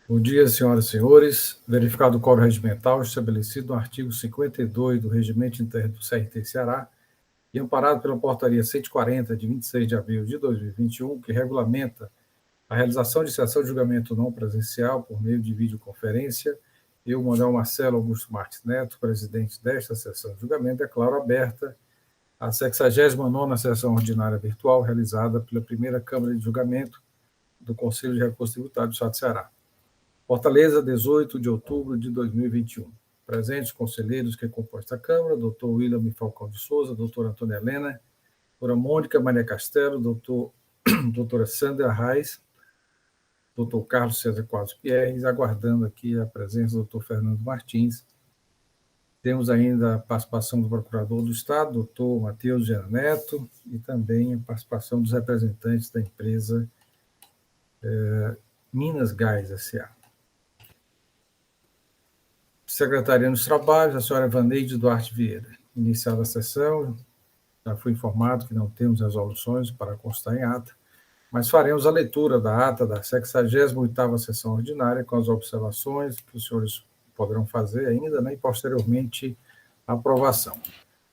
Bom dia, senhoras e senhores. Verificado o quórum regimental estabelecido no artigo 52 do Regimento Interno do CRT Ceará e amparado pela Portaria 140, de 26 de abril de 2021, que regulamenta a realização de sessão de julgamento não presencial por meio de videoconferência, eu, Manuel Marcelo Augusto Marques Neto, presidente desta sessão de julgamento, declaro aberta a 69ª sessão ordinária virtual realizada pela primeira Câmara de Julgamento do Conselho de Recursos Tributários do Estado do Ceará. Fortaleza, 18 de outubro de 2021. Presentes conselheiros que compõem esta Câmara, doutor William Falcão de Souza, doutora Antônia Helena, doutora Mônica Maria Castelo, doutora Sandra Reis, doutor Carlos César Quadros Pierres, aguardando aqui a presença do doutor Fernando Martins. Temos ainda a participação do procurador do Estado, doutor Matheus Gera Neto, e também a participação dos representantes da empresa Minas Gás S.A. Secretaria dos Trabalhos, a senhora Vaneide Duarte Vieira. Iniciada a sessão, já fui informado que não temos resoluções para constar em ata, mas faremos a leitura da ata da 68ª sessão ordinária com as observações que os senhores poderão fazer ainda, né, e posteriormente a aprovação.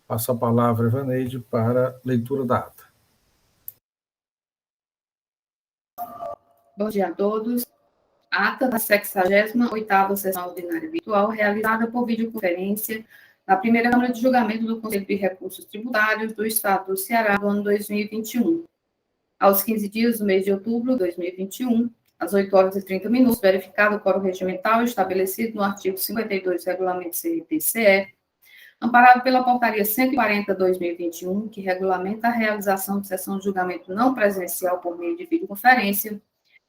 Passo a palavra, Vaneide, para a leitura da ata. Bom dia a todos. Ata da 68ª sessão ordinária virtual, realizada por videoconferência na primeira Câmara de Julgamento do Conselho de Recursos Tributários do Estado do Ceará do ano 2021. Aos 15 dias do mês de outubro de 2021, às 8h30, verificado o quórum regimental estabelecido no artigo 52 do Regulamento CRT-CE, amparado pela Portaria 140/2021, que regulamenta a realização de sessão de julgamento não presencial por meio de videoconferência,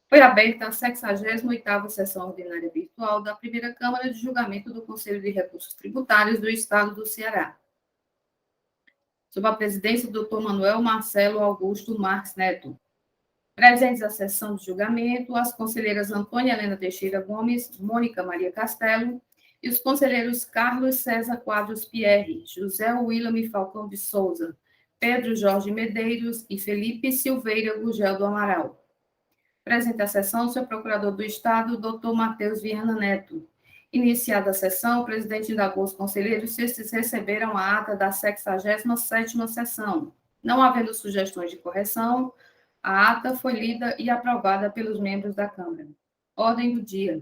foi aberta a 68ª sessão ordinária virtual da primeira Câmara de Julgamento do Conselho de Recursos Tributários do Estado do Ceará. Sob a presidência do Dr. Manuel Marcelo Augusto Marques Neto. Presentes à sessão de julgamento, as conselheiras Antônia Helena Teixeira Gomes, Mônica Maria Castelo e os conselheiros Carlos César Quadros Pierre, José William Falcão de Souza, Pedro Jorge Medeiros e Felipe Silveira Gugel do Amaral. Presente à sessão, o senhor procurador do Estado, doutor Matheus Viana Neto. Iniciada a sessão, o presidente indagou os conselheiros se estes receberam a ata da 67ª sessão. Não havendo sugestões de correção, a ata foi lida e aprovada pelos membros da Câmara. Ordem do dia.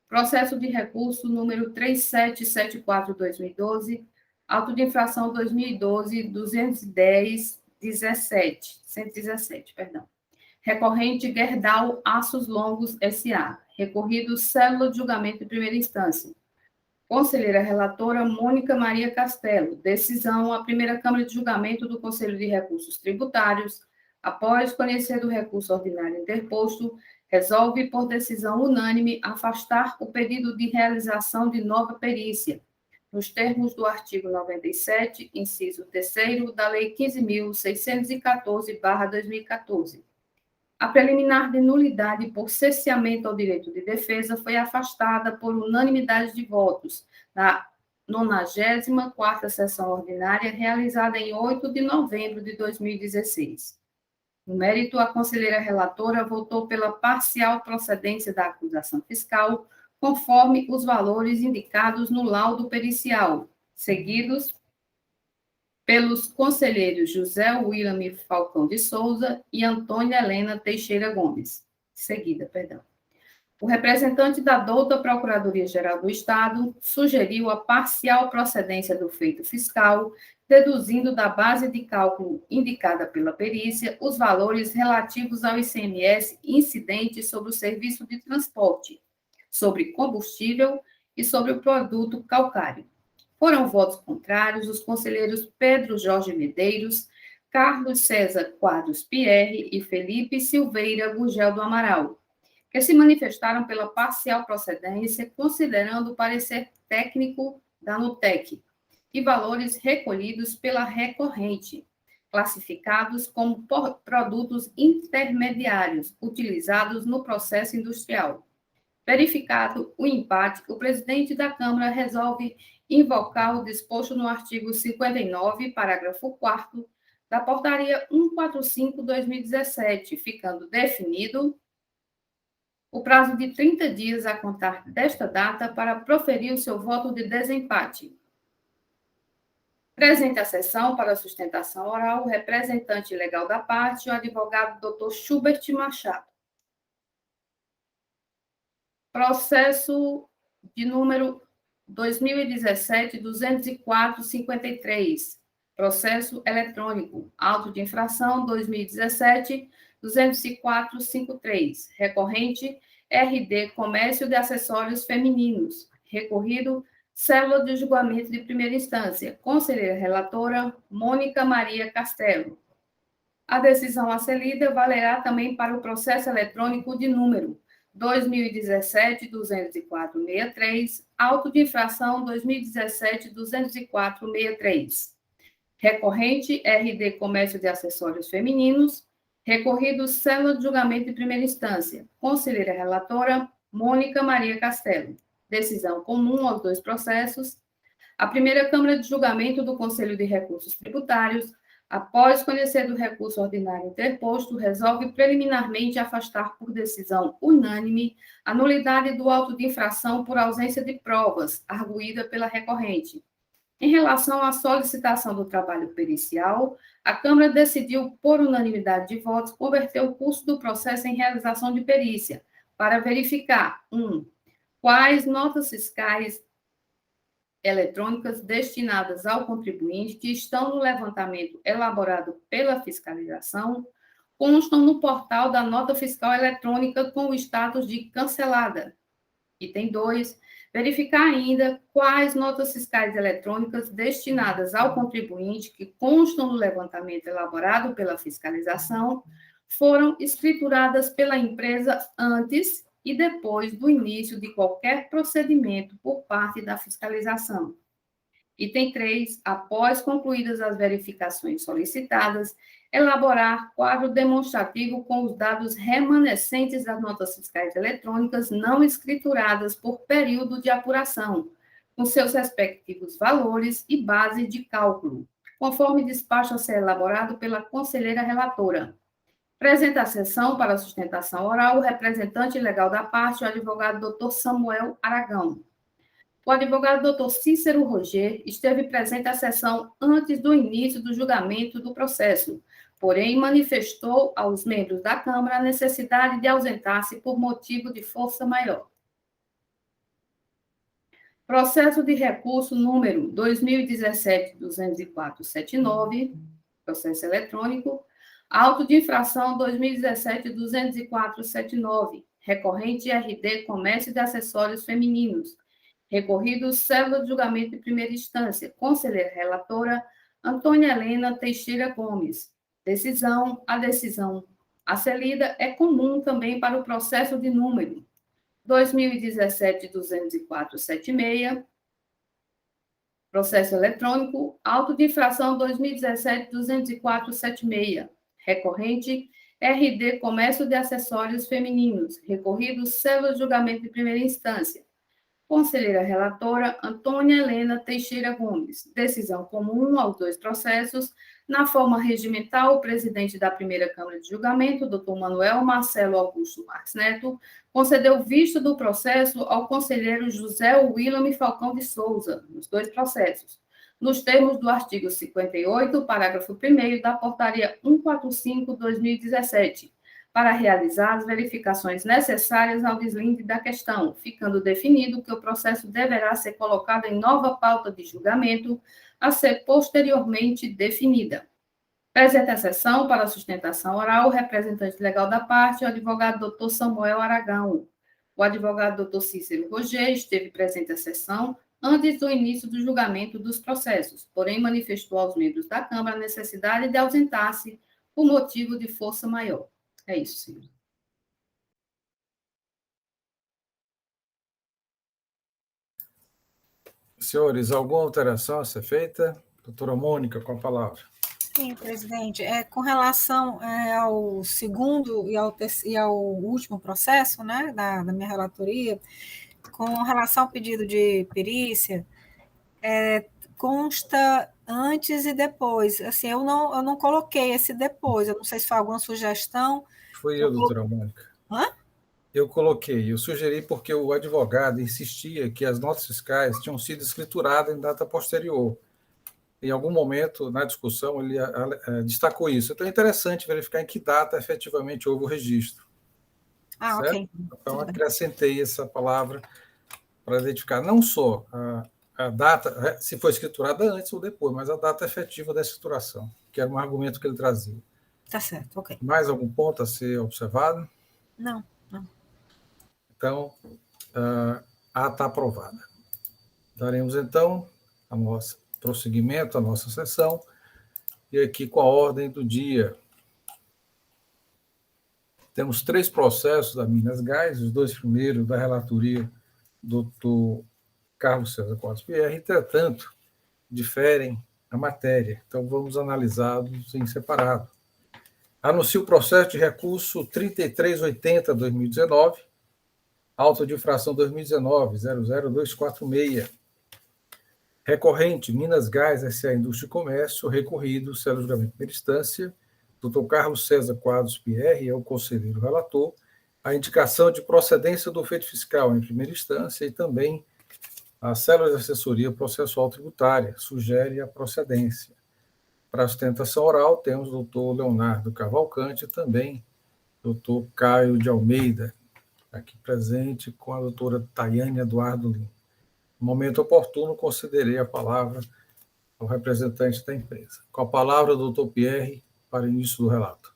Processo de recurso número 3774/2012, auto de infração 2012 117, perdão. Recorrente Gerdau Aços Longos S.A. Recorrido célula de julgamento em primeira instância. Conselheira relatora Mônica Maria Castelo. Decisão: a primeira Câmara de Julgamento do Conselho de Recursos Tributários, após conhecer do recurso ordinário interposto, resolve por decisão unânime afastar o pedido de realização de nova perícia, nos termos do artigo 97, inciso 3º da Lei 15.614/2014. A preliminar de nulidade por cesseamento ao direito de defesa foi afastada por unanimidade de votos na 94ª sessão ordinária, realizada em 8 de novembro de 2016. No mérito, a conselheira relatora votou pela parcial procedência da acusação fiscal, conforme os valores indicados no laudo pericial, seguidos pelos conselheiros José William Falcão de Souza e Antônia Helena Teixeira Gomes. O representante da douta Procuradoria-Geral do Estado sugeriu a parcial procedência do feito fiscal, deduzindo da base de cálculo indicada pela perícia os valores relativos ao ICMS incidente sobre o serviço de transporte, sobre combustível e sobre o produto calcário. Foram votos contrários os conselheiros Pedro Jorge Medeiros, Carlos César Quadros Pierre e Felipe Silveira Gugel do Amaral, que se manifestaram pela parcial procedência, considerando o parecer técnico da NUTEC e valores recolhidos pela recorrente, classificados como produtos intermediários utilizados no processo industrial. Verificado o empate, o presidente da Câmara resolve invocar o disposto no artigo 59, parágrafo 4º, da Portaria 145/2017, ficando definido o prazo de 30 dias a contar desta data para proferir o seu voto de desempate. Presente a sessão para sustentação oral o representante legal da parte, o advogado Dr. Schubert Machado. Processo de número 2017-204-53. Processo eletrônico. Auto de infração 2017-204-53. Recorrente RD Comércio de Acessórios Femininos. Recorrido Célula de Julgamento de Primeira Instância. Conselheira relatora Mônica Maria Castelo. A decisão a ser lida valerá também para o processo eletrônico de número 2017-204-63, auto de infração 2017-204-63. Recorrente RD Comércio de Acessórios Femininos. Recorrido Célula de Julgamento de Primeira Instância. Conselheira relatora Mônica Maria Castelo. Decisão comum aos dois processos. A primeira Câmara de Julgamento do Conselho de Recursos Tributários, após conhecer do recurso ordinário interposto, resolve preliminarmente afastar por decisão unânime a nulidade do auto de infração por ausência de provas, arguída pela recorrente. Em relação à solicitação do trabalho pericial, a Câmara decidiu, por unanimidade de votos, converter o curso do processo em realização de perícia, para verificar: 1. Quais notas fiscais eletrônicas destinadas ao contribuinte que estão no levantamento elaborado pela fiscalização constam no portal da nota fiscal eletrônica com o status de cancelada. Item 2. Verificar ainda quais notas fiscais eletrônicas destinadas ao contribuinte que constam no levantamento elaborado pela fiscalização foram escrituradas pela empresa antes e depois do início de qualquer procedimento por parte da fiscalização. Item 3. Após concluídas as verificações solicitadas, elaborar quadro demonstrativo com os dados remanescentes das notas fiscais eletrônicas não escrituradas por período de apuração, com seus respectivos valores e base de cálculo, conforme despacho a ser elaborado pela conselheira relatora. Presente a sessão para sustentação oral o representante legal da parte, o advogado Dr. Samuel Aragão. O advogado Dr. Cícero Roger esteve presente à sessão antes do início do julgamento do processo, porém manifestou aos membros da Câmara a necessidade de ausentar-se por motivo de força maior. Processo de recurso número 2017-204-79, processo eletrônico, auto de infração 2017-204-79, recorrente RD Comércio de Acessórios Femininos. Recorrido Célula de Julgamento de Primeira Instância. Conselheira relatora Antônia Helena Teixeira Gomes. A decisão a ser lida é comum também para o processo de número 2017-204-76, processo eletrônico, auto de infração 2017-204-76, recorrente RD Comércio de Acessórios Femininos, recorrido Célula de Julgamento de Primeira Instância. Conselheira relatora Antônia Helena Teixeira Gomes. Decisão comum aos dois processos. Na forma regimental, o presidente da primeira Câmara de Julgamento, Dr. Manuel Marcelo Augusto Marques Neto, concedeu vista do processo ao conselheiro José William Falcão de Souza, nos dois processos, nos termos do artigo 58, parágrafo 1º da Portaria 145/2017, para realizar as verificações necessárias ao deslinde da questão, ficando definido que o processo deverá ser colocado em nova pauta de julgamento, a ser posteriormente definida. Presente a sessão para sustentação oral, o representante legal da parte, o advogado Dr. Samuel Aragão. O advogado Dr. Cícero Roger esteve presente à sessão antes do início do julgamento dos processos, porém manifestou aos membros da Câmara a necessidade de ausentar-se por motivo de força maior. É isso, senhor. Senhores, alguma alteração a ser feita? Doutora Mônica, com a palavra. Sim, presidente. Com relação ao segundo e ao último processo, né, da minha relatoria, com relação ao pedido de perícia, consta antes e depois. Assim, eu não coloquei esse depois, eu não sei se foi alguma sugestão. Foi eu, doutora Mônica. Hã? eu sugeri porque o advogado insistia que as notas fiscais tinham sido escrituradas em data posterior. Em algum momento, na discussão, ele destacou isso. Então, é interessante verificar em que data efetivamente houve o registro. Certo? Ok. Então, acrescentei essa palavra para identificar não só a data, se foi escriturada antes ou depois, mas a data efetiva da escrituração, que era um argumento que ele trazia. Tá certo, ok. Mais algum ponto a ser observado? Não. Então, a está aprovada. Daremos, então, prosseguimento à nossa sessão, e aqui com a ordem do dia. Temos 3 processos da Minas Gás, os 2 primeiros da relatoria do Dr. Carlos César Quadros Pierre, entretanto, diferem a matéria, então vamos analisá-los em separado. Anuncio o processo de recurso 3380-2019, auto de infração 2019-00246, recorrente Minas Gás S.A. Indústria e Comércio, recorrido, célebre julgamento de primeira instância, Dr. Carlos César Quadros Pierre, é o conselheiro relator, a indicação de procedência do feito fiscal em primeira instância e também a célula de assessoria processual tributária sugere a procedência. Para a sustentação oral, temos o doutor Leonardo Cavalcante e também o doutor Caio de Almeida, aqui presente, com a doutora Tayane Eduardo Lima. No momento oportuno, concederei a palavra ao representante da empresa. Com a palavra, doutor Pierre, para o início do relato.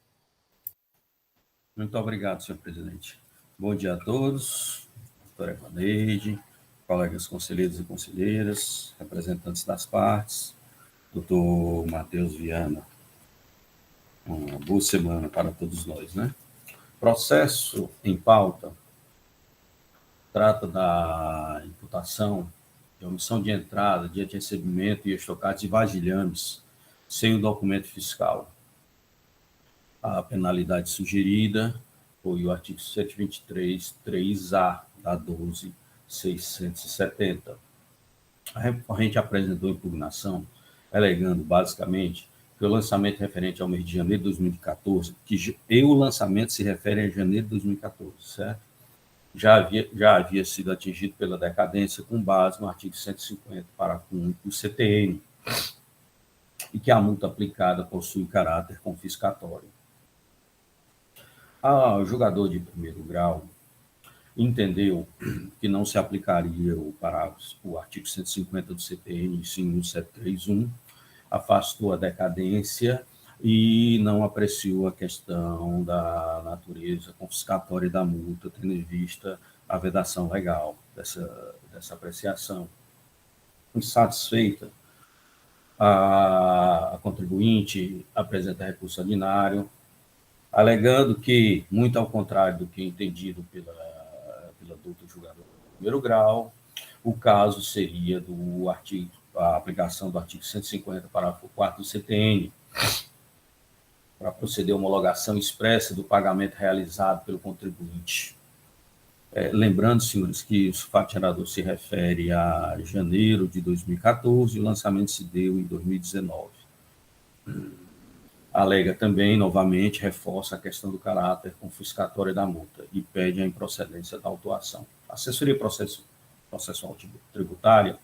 Muito obrigado, senhor presidente. Bom dia a todos, doutora Evaneide, colegas conselheiros e conselheiras, representantes das partes, doutor Matheus Viana. Uma boa semana para todos nós, né? Processo em pauta trata da imputação de omissão de entrada, dia de recebimento e estocagem de vasilhames sem o documento fiscal. A penalidade sugerida foi o artigo 123, 3A da 12.670. A recorrente apresentou impugnação, alegando, basicamente, que o lançamento referente ao mês de janeiro de 2014, e o lançamento se refere a janeiro de 2014, certo? Já havia sido atingido pela decadência com base no artigo 150, parágrafo 1 do CTN, e que a multa aplicada possui caráter confiscatório. O julgador de primeiro grau entendeu que não se aplicaria o artigo 150 do CTN, sim, 1731, afastou a decadência e não apreciou a questão da natureza confiscatória da multa, tendo em vista a vedação legal dessa apreciação. Insatisfeita, a contribuinte apresenta recurso ordinário, alegando que, muito ao contrário do que entendido pela doutora julgadora de primeiro grau, o caso seria a aplicação do artigo 150, parágrafo 4 do CTN, para proceder à homologação expressa do pagamento realizado pelo contribuinte. Lembrando, senhores, que o fatiador se refere a janeiro de 2014 e o lançamento se deu em 2019. Alega também, novamente, reforça a questão do caráter confiscatório da multa e pede a improcedência da autuação. A assessoria processual tributária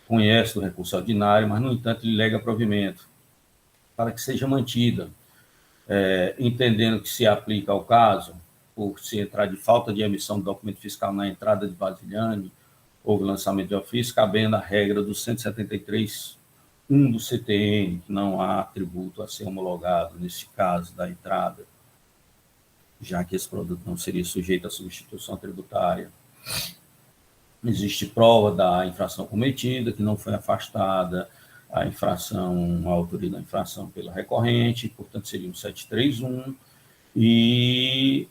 conhece do recurso ordinário, mas, no entanto, lhe lega provimento para que seja mantida, entendendo que se aplica ao caso, por se entrar de falta de emissão de documento fiscal na entrada de vasilhame ou lançamento de ofício, cabendo a regra do 173 do CTN, que não há tributo a ser homologado nesse caso da entrada, já que esse produto não seria sujeito à substituição tributária. Existe prova da infração cometida, que não foi afastada a autoria da infração pela recorrente, portanto seria um 731, e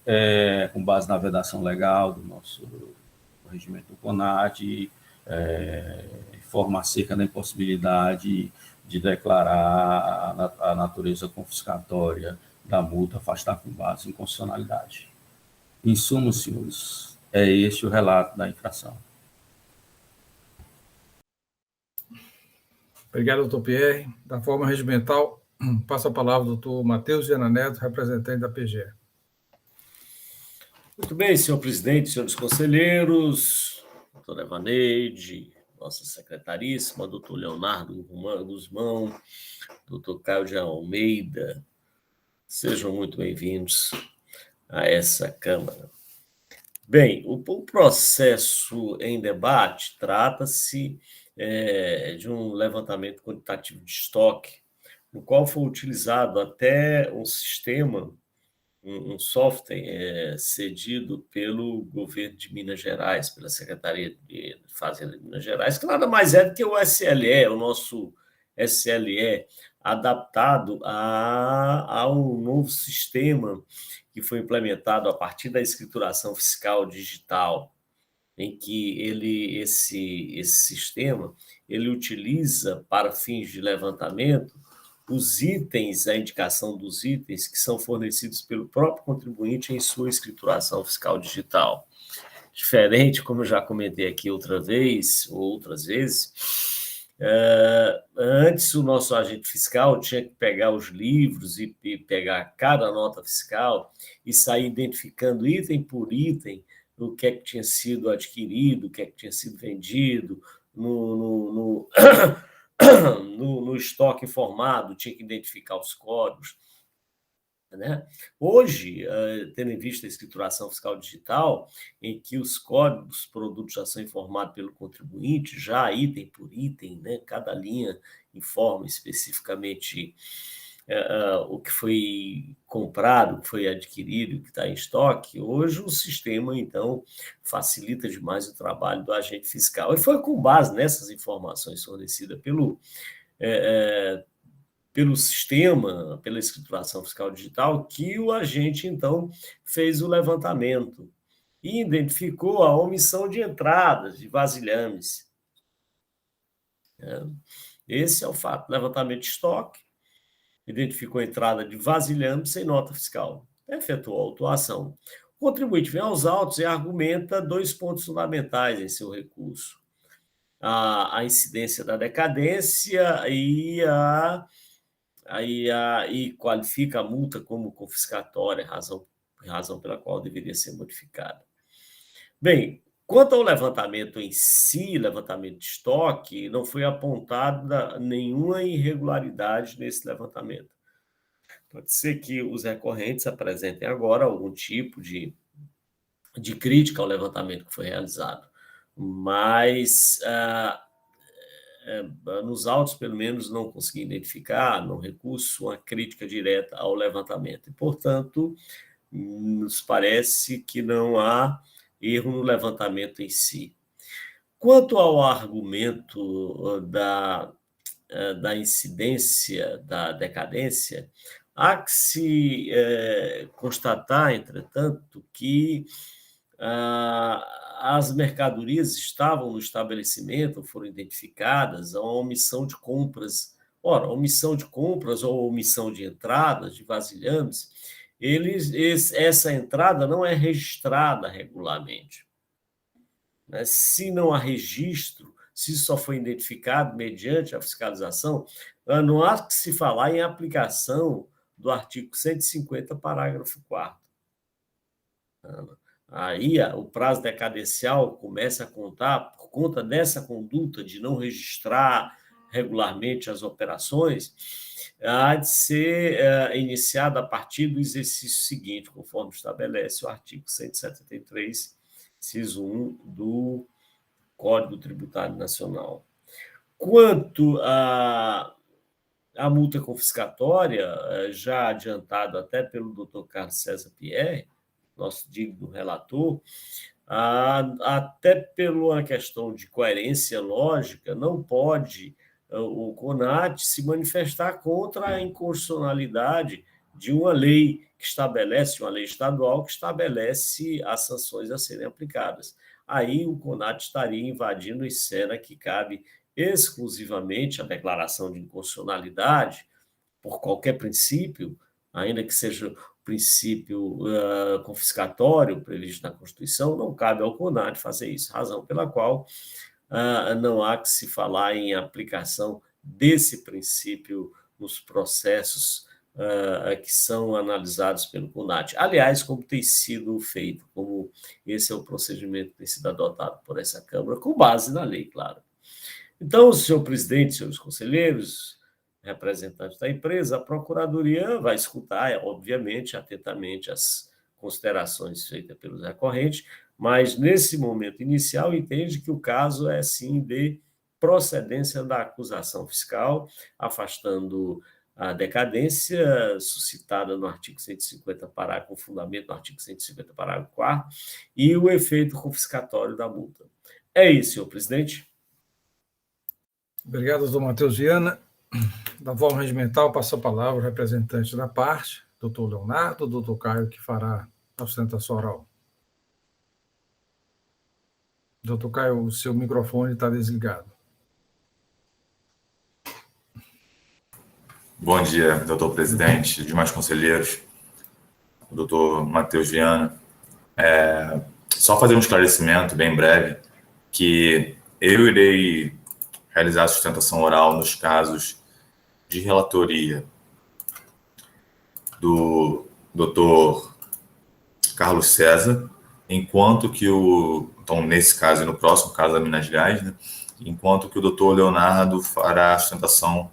com base na vedação legal do nosso regimento do CONAT, informa acerca da impossibilidade de declarar a natureza confiscatória da multa, afastar com base em constitucionalidade. Em suma, senhores, é este o relato da infração. Obrigado, doutor Pierre. Da forma regimental, passo a palavra ao doutor Matheus Viana Neto, representante da PGE. Muito bem, senhor presidente, senhores conselheiros, doutora Evaneide, nossa secretaríssima, doutor Leonardo Guzmão, doutor Caio de Almeida, sejam muito bem-vindos a essa Câmara. Bem, o processo em debate trata-se de um levantamento quantitativo de estoque, no qual foi utilizado até um sistema, um software cedido pelo governo de Minas Gerais, pela Secretaria de Fazenda de Minas Gerais, que nada mais é do que o SLE, o nosso SLE, adaptado a um novo sistema que foi implementado a partir da escrituração fiscal digital, em que esse sistema ele utiliza para fins de levantamento os itens, a indicação dos itens que são fornecidos pelo próprio contribuinte em sua escrituração fiscal digital. Diferente, como eu já comentei aqui outra vez, ou outras vezes, antes o nosso agente fiscal tinha que pegar os livros e pegar cada nota fiscal e sair identificando item por item o que é que tinha sido adquirido, o que é que tinha sido vendido, no estoque informado, tinha que identificar os códigos. Né? Hoje, tendo em vista a escrituração fiscal digital, em que os códigos produtos já são informados pelo contribuinte, já item por item, né? Cada linha informa especificamente o que foi comprado, o que foi adquirido, o que está em estoque. Hoje, o sistema, então, facilita demais o trabalho do agente fiscal. E foi com base nessas informações fornecidas pelo sistema, pela escrituração fiscal digital, que o agente, então, fez o levantamento e identificou a omissão de entradas, de vasilhames. Esse é o fato. Levantamento de estoque, identificou a entrada de vasilhames sem nota fiscal. Efetuou a autuação. O contribuinte vem aos autos e argumenta 2 pontos fundamentais em seu recurso: a incidência da decadência e qualifica a multa como confiscatória, razão pela qual deveria ser modificada. Bem, quanto ao levantamento em si, levantamento de estoque, não foi apontada nenhuma irregularidade nesse levantamento. Pode ser que os recorrentes apresentem agora algum tipo de crítica ao levantamento que foi realizado, mas nos autos, pelo menos, não consegui identificar, no recurso, uma crítica direta ao levantamento. E, portanto, nos parece que não há erro no levantamento em si. Quanto ao argumento da incidência da decadência, há que se constatar, entretanto, que as mercadorias estavam no estabelecimento, foram identificadas, a omissão de compras. Ora, omissão de compras ou omissão de entradas, de vasilhames, essa entrada não é registrada regularmente. Né? Se não há registro, se só foi identificado mediante a fiscalização, não há que se falar em aplicação do artigo 150, parágrafo 4º. Aí o prazo decadencial começa a contar por conta dessa conduta de não registrar regularmente as operações, há de ser iniciada a partir do exercício seguinte, conforme estabelece o artigo 173, inciso 1 do Código Tributário Nacional. Quanto à multa confiscatória, já adiantado até pelo doutor Carlos César Pierre, nosso digno relator, até pela questão de coerência lógica, não pode o CONAT se manifestar contra a inconstitucionalidade de uma lei que estabelece, uma lei estadual que estabelece as sanções a serem aplicadas. Aí o CONAT estaria invadindo a esfera que cabe exclusivamente a declaração de inconstitucionalidade por qualquer princípio, ainda que seja princípio confiscatório previsto na Constituição, não cabe ao CONAT fazer isso, razão pela qual não há que se falar em aplicação desse princípio nos processos que são analisados pelo CONAT. Aliás, como tem sido feito, como esse é o procedimento que tem sido adotado por essa Câmara, com base na lei, claro. Então, senhor presidente, senhores conselheiros, representantes da empresa, a Procuradoria vai escutar, obviamente, atentamente as considerações feitas pelos recorrentes, mas, nesse momento inicial, entende que o caso é, sim, de procedência da acusação fiscal, afastando a decadência suscitada no artigo 150, parágrafo, com fundamento no artigo 150, parágrafo 4º, e o efeito confiscatório da multa. É isso, senhor presidente. Obrigado, doutor Matheus Viana. Da forma regimental, passa a palavra ao representante da parte, doutor Leonardo, doutor Caio, que fará a sustentação oral. Doutor Caio, o seu microfone está desligado. Bom dia, doutor presidente, demais conselheiros, doutor Matheus Viana. Só fazer um esclarecimento bem breve, que eu irei realizar a sustentação oral nos casos de relatoria do doutor Carlos César, enquanto que então, nesse caso e no próximo caso da Minas Gás, né, enquanto que o doutor Leonardo fará a sustentação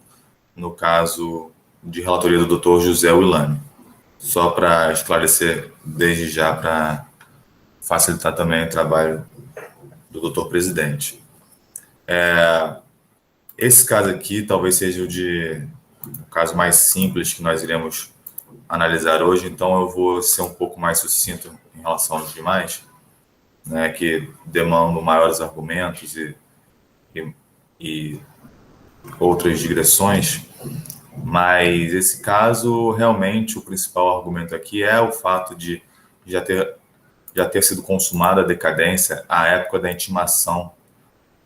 no caso de relatoria do doutor José Willane. Só para esclarecer desde já, para facilitar também o trabalho do doutor presidente. Esse caso aqui talvez seja o caso mais simples que nós iremos analisar hoje, então eu vou ser um pouco mais sucinto em relação aos demais, né, que demandam maiores argumentos e outras digressões, mas esse caso, realmente, o principal argumento aqui é o fato de já ter sido consumada a decadência à época da intimação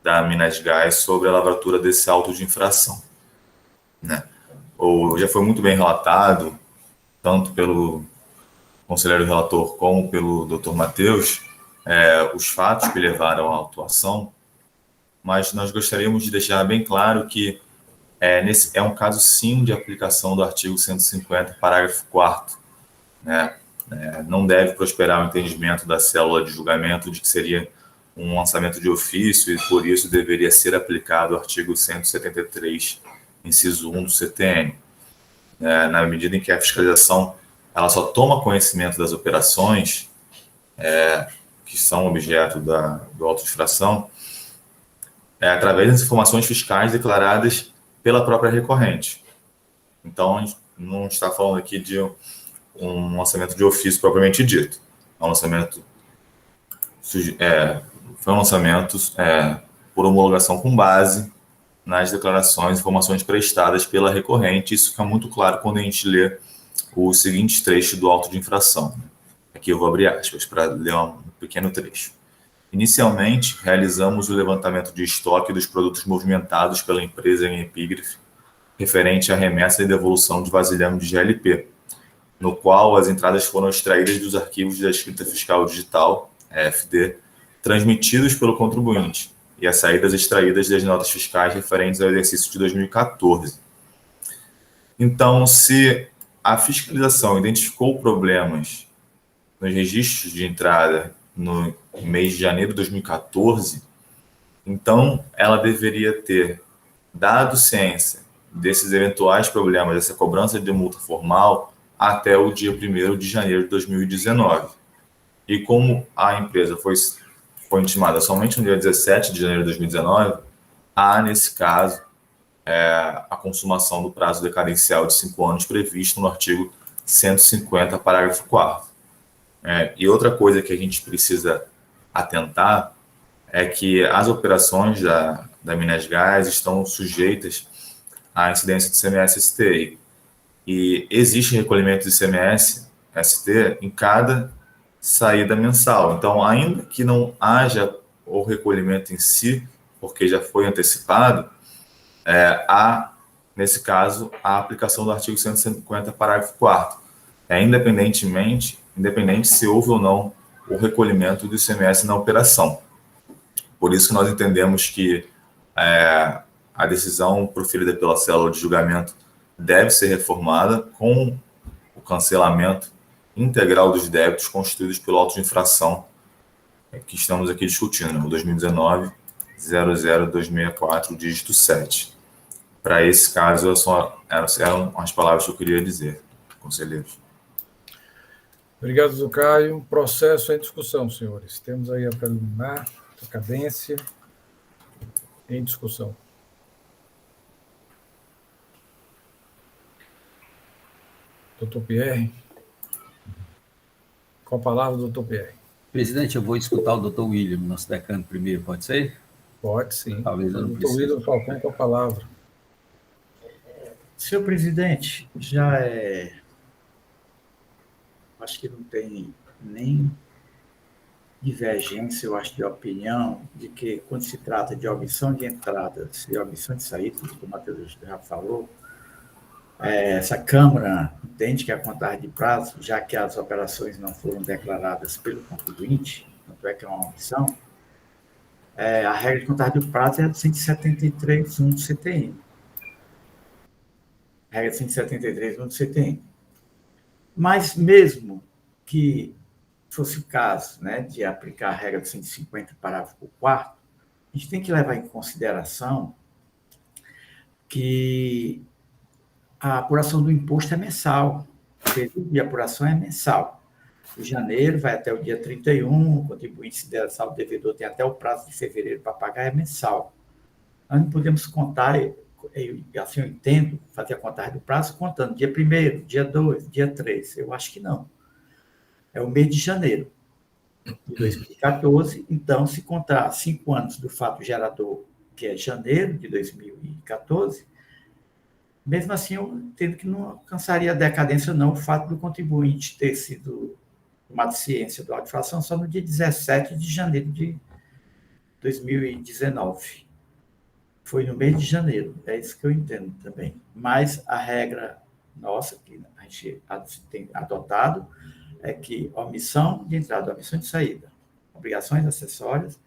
da Minas Gás sobre a lavratura desse auto de infração, né? Já foi muito bem relatado, tanto pelo conselheiro relator como pelo doutor Matheus, os fatos que levaram à autuação, mas nós gostaríamos de deixar bem claro que é um caso, sim, de aplicação do artigo 150, parágrafo 4º, né? Não deve prosperar o entendimento da célula de julgamento de que seria um lançamento de ofício e, por isso, deveria ser aplicado o artigo 173, inciso 1 do CTN. Na medida em que a fiscalização ela só toma conhecimento das operações que são objeto do auto de infração através das informações fiscais declaradas pela própria recorrente. Então, a gente não está falando aqui de um lançamento de ofício propriamente dito. Foi um lançamento por homologação com base nas declarações e informações prestadas pela recorrente. Isso fica muito claro quando a gente lê o seguinte trecho do auto de infração. Aqui eu vou abrir aspas para ler um pequeno trecho. Inicialmente, realizamos o levantamento de estoque dos produtos movimentados pela empresa em epígrafe, referente à remessa e devolução de vasilhame de GLP, no qual as entradas foram extraídas dos arquivos da escrita fiscal digital, EFD, transmitidos pelo contribuinte, e as saídas extraídas das notas fiscais referentes ao exercício de 2014. Então, se a fiscalização identificou problemas nos registros de entrada no mês de janeiro de 2014, então ela deveria ter dado ciência desses eventuais problemas, dessa cobrança de multa formal, até o dia 1º de janeiro de 2019. E como a empresa foi intimada somente no dia 17 de janeiro de 2019, há, nesse caso, a consumação do prazo decadencial de 5 anos previsto no artigo 150, parágrafo 4º. E outra coisa que a gente precisa atentar é que as operações da Minas Gás estão sujeitas à incidência de CMS-ST. E existe recolhimento de CMS-ST em cada saída mensal. Então, ainda que não haja o recolhimento em si, porque já foi antecipado, há, nesse caso, a aplicação do artigo 150, parágrafo 4º. Independente se houve ou não o recolhimento do ICMS na operação. Por isso que nós entendemos que a decisão proferida pela célula de julgamento deve ser reformada com o cancelamento integral dos débitos constituídos pelo auto de infração que estamos aqui discutindo, o 2019-00264, dígito 7. Para esse caso, eram as palavras que eu queria dizer, conselheiros. Obrigado, Dr. Caio. Processo em discussão, senhores. Temos aí a preliminar, decadência, em discussão. Doutor Pierre. Com a palavra, doutor Pierre. Presidente, eu vou escutar o doutor William, nosso decano, primeiro, pode ser? Pode, sim. Talvez eu não doutor William Falcão, com a palavra. Senhor presidente, acho que não tem nem divergência, eu acho, de opinião, de que quando se trata de omissão de entradas e omissão de saídas, como o Matheus já falou, essa Câmara entende que a contagem de prazo, já que as operações não foram declaradas pelo contribuinte, tanto é que é uma omissão, a regra de contagem de prazo é a 173.1 do CTN. Regra 173.1 do CTN. Mas mesmo que fosse o caso, né, de aplicar a regra do 150, parágrafo 4º, a gente tem que levar em consideração que a apuração do imposto é mensal. O período de apuração é mensal. De janeiro vai até o dia 31, o contribuinte, se der saldo devedor, tem até o prazo de fevereiro para pagar, é mensal. Nós não podemos contar, assim eu entendo, fazer a contagem do prazo contando dia 1º, dia 2, dia 3. Eu acho que não. É o mês de janeiro de 2014. Então, se contar 5 anos do fato gerador, que é janeiro de 2014, mesmo assim, eu entendo que não alcançaria a decadência, não, o fato do contribuinte ter sido tomado ciência da inflação só no dia 17 de janeiro de 2019. Foi no mês de janeiro, é isso que eu entendo também. Mas a regra nossa, que a gente tem adotado, é que omissão de entrada, omissão de saída, obrigações acessórias,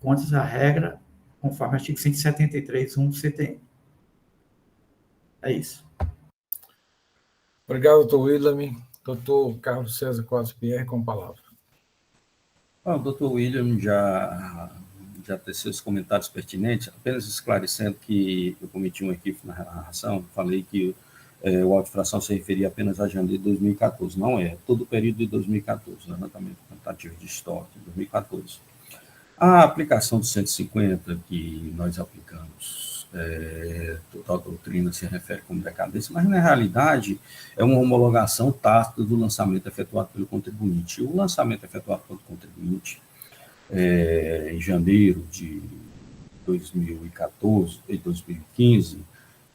contra a regra conforme o artigo 173.1 do CTN. É isso. Obrigado, doutor William. Doutor Carlos César Quadros Pierre, com a palavra. O doutor William já teceu os comentários pertinentes, apenas esclarecendo que eu cometi um equívoco na narração, falei que o auto-infração se referia apenas a janeiro de 2014. Não é, todo o período de 2014, levantamento quantitativo de estoque de 2014. A aplicação do 150 que nós aplicamos, total doutrina se refere como decadência, mas na realidade é uma homologação tácita do lançamento efetuado pelo contribuinte. O lançamento efetuado pelo contribuinte em janeiro de 2014 e 2015,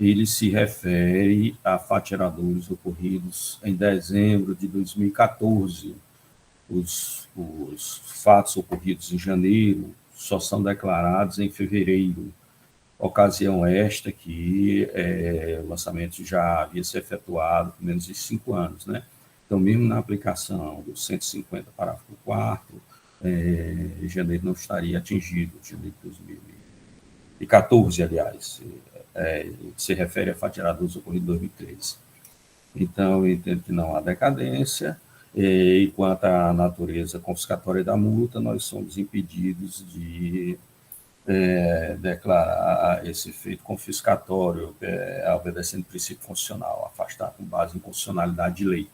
ele se refere a faturadores ocorridos em dezembro de 2014. Os fatos ocorridos em janeiro só são declarados em fevereiro. Ocasião esta que o lançamento já havia sido efetuado por menos de 5 anos, né? Então, mesmo na aplicação do 150, parágrafo 4º, janeiro não estaria atingido, janeiro de 2014, aliás, se refere a faturadores ocorridos em 2013. Então, eu entendo que não há decadência, e quanto à natureza confiscatória da multa, nós somos impedidos de declarar esse feito confiscatório, obedecendo o princípio constitucional, afastar com base em constitucionalidade de lei.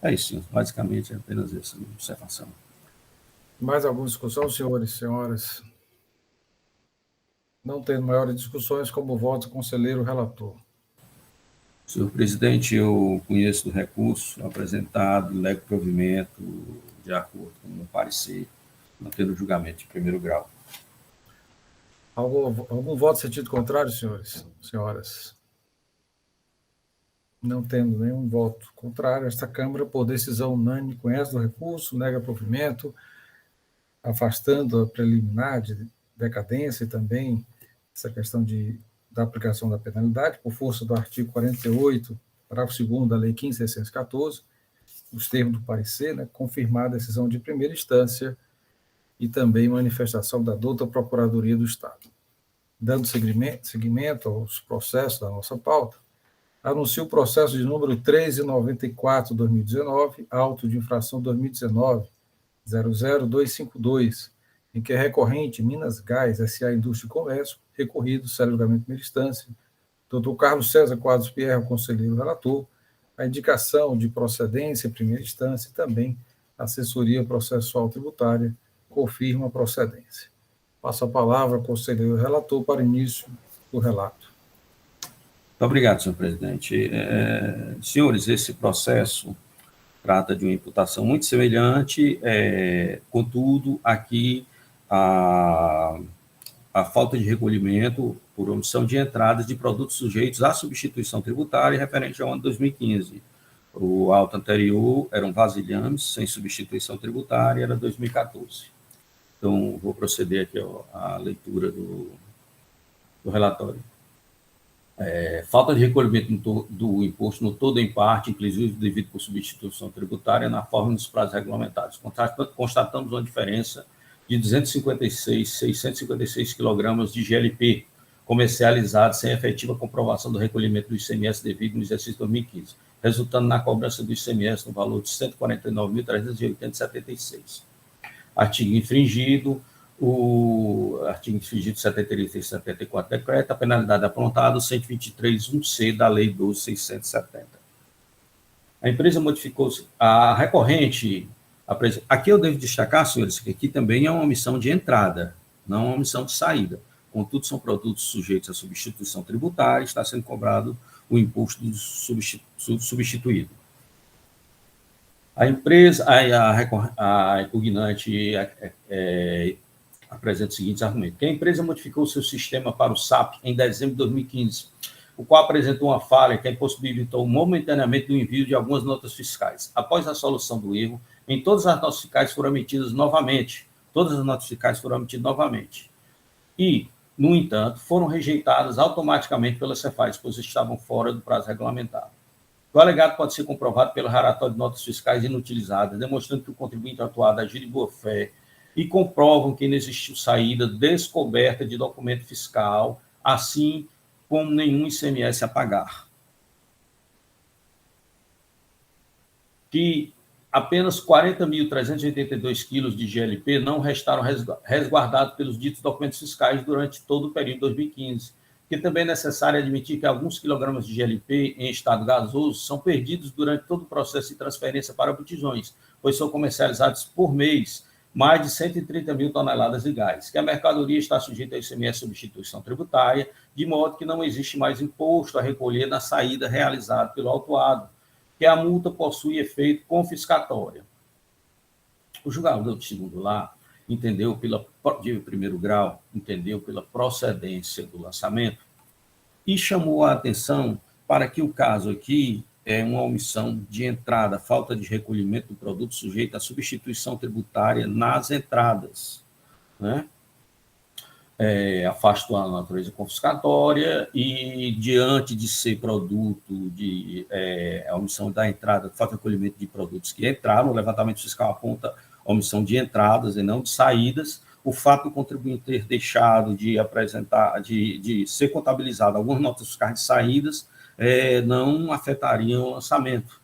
É isso, basicamente é apenas essa observação. Mais alguma discussão, senhores e senhoras? Não tendo maiores discussões, como voto do conselheiro relator. Senhor presidente, eu conheço do recurso apresentado, lego provimento de acordo com o parecer, mantendo o julgamento de primeiro grau. Algum voto sentido contrário, senhores e senhoras? Não tendo nenhum voto contrário, esta Câmara, por decisão unânime, conhece do recurso, nega provimento, afastando a preliminar de decadência e também essa questão da aplicação da penalidade, por força do artigo 48, parágrafo 2º da Lei 15.614, os termos do parecer, né, confirmar a decisão de primeira instância e também manifestação da douta Procuradoria do Estado. Dando seguimento aos processos da nossa pauta, Anuncio o processo de número 1394/2019, auto de infração 2019, 00252, em que é recorrente Minas Gás, S.A. Indústria e Comércio, recorrido, sério julgamento de primeira instância, Dr. Carlos César Quadros Pierre, o conselheiro relator, a indicação de procedência em primeira instância e também a assessoria processual tributária confirma a procedência. Passo a palavra ao conselheiro relator para início do relato. Muito obrigado, senhor presidente. Senhores, esse processo trata de uma imputação muito semelhante, contudo, aqui a falta de recolhimento por omissão de entradas de produtos sujeitos à substituição tributária referente ao ano 2015. O auto anterior eram vasilhames sem substituição tributária, era 2014. Então, vou proceder aqui à leitura do relatório. Falta de recolhimento do imposto no todo ou em parte, inclusive devido por substituição tributária, na forma dos prazos regulamentados. Constatamos uma diferença de 656 kg de GLP comercializados sem efetiva comprovação do recolhimento do ICMS devido no exercício 2015, resultando na cobrança do ICMS no valor de R$ 149.380,76. Artigo infringido, o artigo infringido 73 e 74 decreta a penalidade aprontada 123.1c da Lei 12.670. A empresa modificou-se, a recorrente, aqui eu devo destacar, senhores, que aqui também é uma omissão de entrada, não uma omissão de saída. Contudo, são produtos sujeitos à substituição tributária, está sendo cobrado o imposto do substituído. A empresa, a impugnante apresenta os seguintes argumentos. Que a empresa modificou seu sistema para o SAP em dezembro de 2015, o qual apresentou uma falha que impossibilitou momentaneamente o envio de algumas notas fiscais. Após a solução do erro, todas as notas fiscais foram emitidas novamente. E, no entanto, foram rejeitadas automaticamente pela Cefaz, pois estavam fora do prazo regulamentado. O alegado pode ser comprovado pelo relatório de notas fiscais inutilizadas, demonstrando que o contribuinte atuado agiu de boa-fé e comprovam que não existiu saída descoberta de documento fiscal, assim como nenhum ICMS a pagar. Que apenas 40.382 quilos de GLP não restaram resguardados pelos ditos documentos fiscais durante todo o período de 2015, que também é necessário admitir que alguns quilogramas de GLP em estado gasoso são perdidos durante todo o processo de transferência para botijões, pois são comercializados por mês mais de 130 mil toneladas de gás, que a mercadoria está sujeita a ICMS substituição tributária, de modo que não existe mais imposto a recolher na saída realizada pelo autuado, que a multa possui efeito confiscatório. O julgador de segundo lar de primeiro grau, entendeu pela procedência do lançamento e chamou a atenção para que o caso aqui é uma omissão de entrada, falta de recolhimento do produto sujeito à substituição tributária nas entradas, né? Afastou a natureza confiscatória e, diante de ser produto de a omissão da entrada, falta de recolhimento de produtos que entraram, o levantamento fiscal aponta a omissão de entradas e não de saídas, o fato do contribuinte ter deixado de apresentar, de ser contabilizado algumas notas fiscais de saídas, não afetariam o lançamento.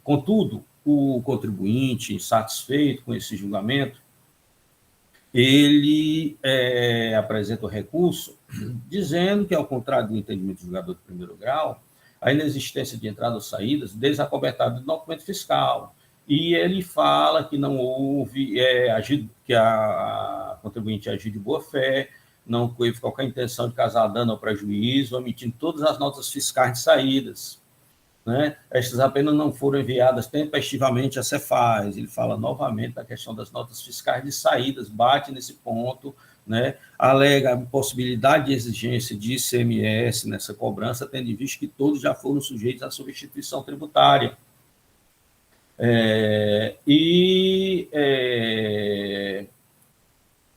Contudo, o contribuinte, satisfeito com esse julgamento, ele apresenta o recurso dizendo que, ao contrário do entendimento do julgador de primeiro grau, a inexistência de entradas ou saídas desacobertada do documento fiscal. E ele fala que não houve, que a contribuinte agiu de boa-fé, não teve qualquer intenção de causar dano ou prejuízo, omitindo todas as notas fiscais de saídas, né? Estas apenas não foram enviadas tempestivamente à Cefaz. Ele fala novamente da questão das notas fiscais de saídas, bate nesse ponto, né? Alega a possibilidade de exigência de ICMS nessa cobrança, tendo em vista que todos já foram sujeitos à substituição tributária.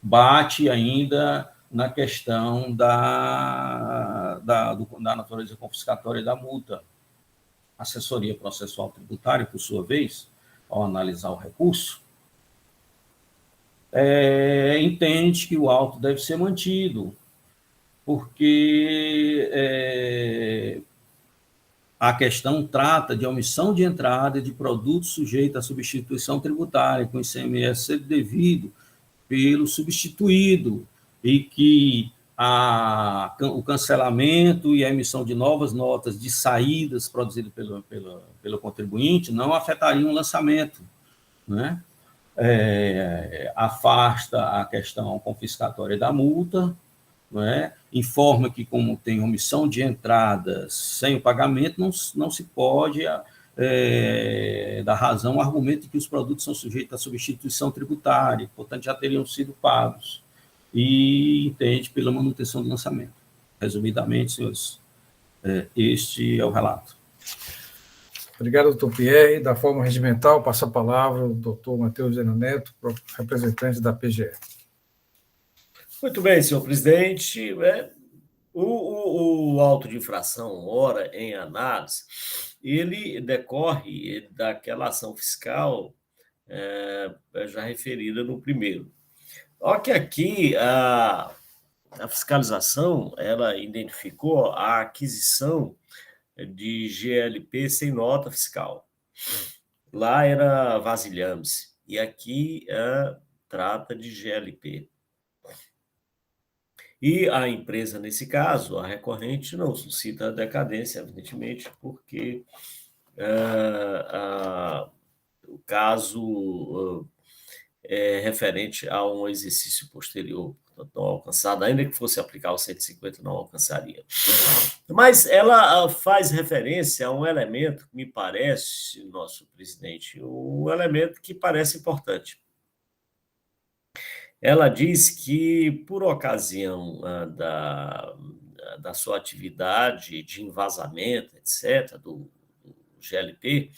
Bate ainda na questão da natureza confiscatória da multa. A assessoria processual tributária, por sua vez, ao analisar o recurso, entende que o auto deve ser mantido, porque a questão trata de omissão de entrada de produtos sujeitos à substituição tributária, com ICMS ser devido pelo substituído, e que o cancelamento e a emissão de novas notas de saídas produzidas pelo contribuinte não afetariam o lançamento, né? Afasta a questão confiscatória da multa, né? Informa que, como tem omissão de entrada sem o pagamento, não se pode dar razão ao argumento de que os produtos são sujeitos à substituição tributária, portanto, já teriam sido pagos, e entende pela manutenção do lançamento. Resumidamente, senhores, este é o relato. Obrigado, doutor Pierre. Da forma regimental, passa a palavra ao doutor Matheus Viana Neto, representante da PGE. Muito bem, senhor presidente. O auto de infração, ora em análise, ele decorre daquela ação fiscal já referida no primeiro. Só que aqui a fiscalização, ela identificou a aquisição de GLP sem nota fiscal. Lá era vasilhame-se, e aqui trata de GLP. E a empresa, nesse caso, a recorrente, não suscita decadência, evidentemente, porque o caso é referente a um exercício posterior, portanto, não alcançado, ainda que fosse aplicar o 150, não alcançaria. Mas ela faz referência a um elemento que me parece, nosso presidente, um elemento que parece importante. Ela diz que, por ocasião da sua atividade de envasamento, etc., do GLP,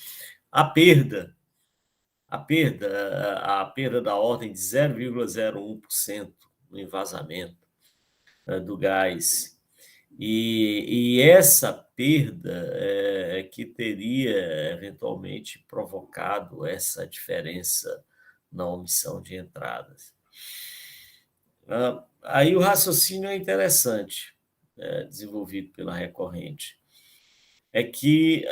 a perda da ordem de 0,01% no envasamento do gás. E essa perda que teria eventualmente provocado essa diferença na omissão de entradas. Aí o raciocínio é interessante, desenvolvido pela recorrente. É que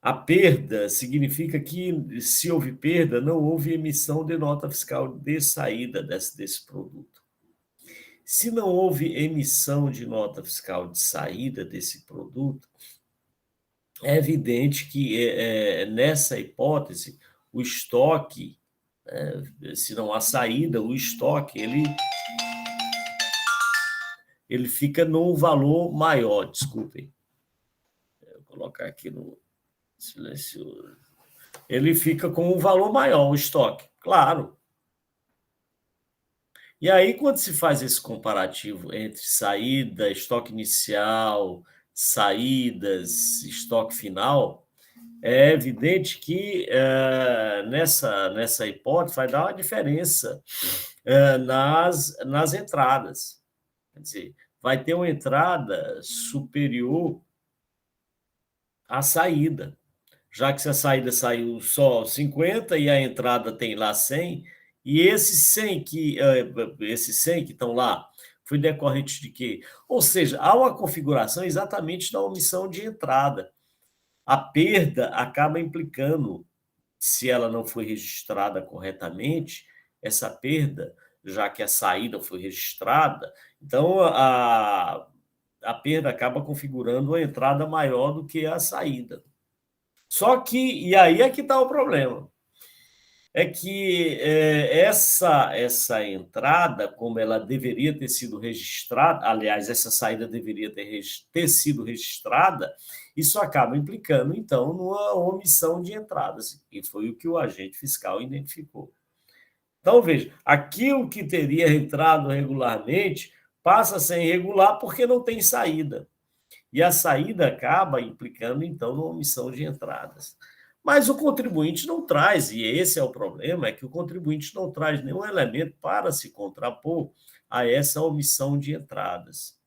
a perda significa que, se houve perda, não houve emissão de nota fiscal de saída desse produto. Se não houve emissão de nota fiscal de saída desse produto, é evidente que, nessa hipótese, o estoque, se não há saída, o estoque ele fica num valor maior, desculpem. Vou colocar aqui no silencioso. Ele fica com um valor maior, o estoque, claro. E aí, quando se faz esse comparativo entre saída, estoque inicial, saídas, estoque final, é evidente que nessa hipótese vai dar uma diferença nas entradas. Quer dizer, vai ter uma entrada superior à saída, já que se a saída saiu só 50 e a entrada tem lá 100, e esses 100 que estão lá, foi decorrente de quê? Ou seja, há uma configuração exatamente da omissão de entrada. A perda acaba implicando, se ela não foi registrada corretamente, essa perda, já que a saída foi registrada, então a perda acaba configurando uma entrada maior do que a saída. Só que, e aí é que está o problema, é que essa entrada, como ela deveria ter sido registrada, aliás, essa saída deveria ter sido registrada, isso acaba implicando, então, numa omissão de entradas, e foi o que o agente fiscal identificou. Então, veja, aquilo que teria entrado regularmente passa a ser irregular porque não tem saída. E a saída acaba implicando, então, numa omissão de entradas. Mas o contribuinte não traz, e esse é o problema, é que o contribuinte não traz nenhum elemento para se contrapor a essa omissão de entradas.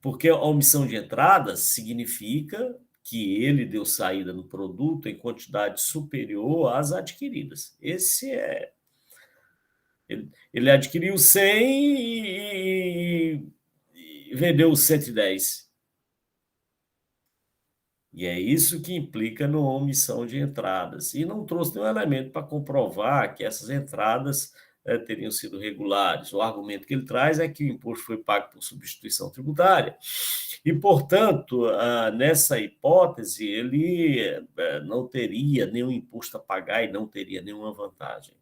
Porque a omissão de entradas significa que ele deu saída no produto em quantidade superior às adquiridas. Esse é Ele adquiriu 100 e vendeu 110. E é isso que implica na omissão de entradas. E não trouxe nenhum elemento para comprovar que essas entradas teriam sido regulares. O argumento que ele traz é que o imposto foi pago por substituição tributária. E, portanto, nessa hipótese, ele não teria nenhum imposto a pagar e não teria nenhuma vantagem.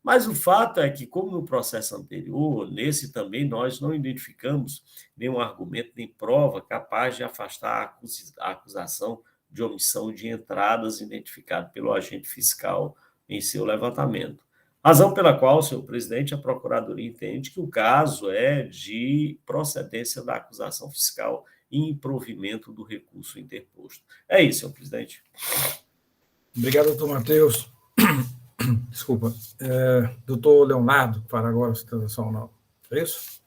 Mas o fato é que, como no processo anterior, nesse também nós não identificamos nenhum argumento nem prova capaz de afastar a acusação de omissão de entradas identificada pelo agente fiscal em seu levantamento. Razão pela qual, senhor presidente, a Procuradoria entende que o caso é de procedência da acusação fiscal e improvimento do recurso interposto. É isso, senhor presidente. Obrigado, doutor Matheus. Desculpa. Doutor Leonardo, para agora a sustentação, não. É isso?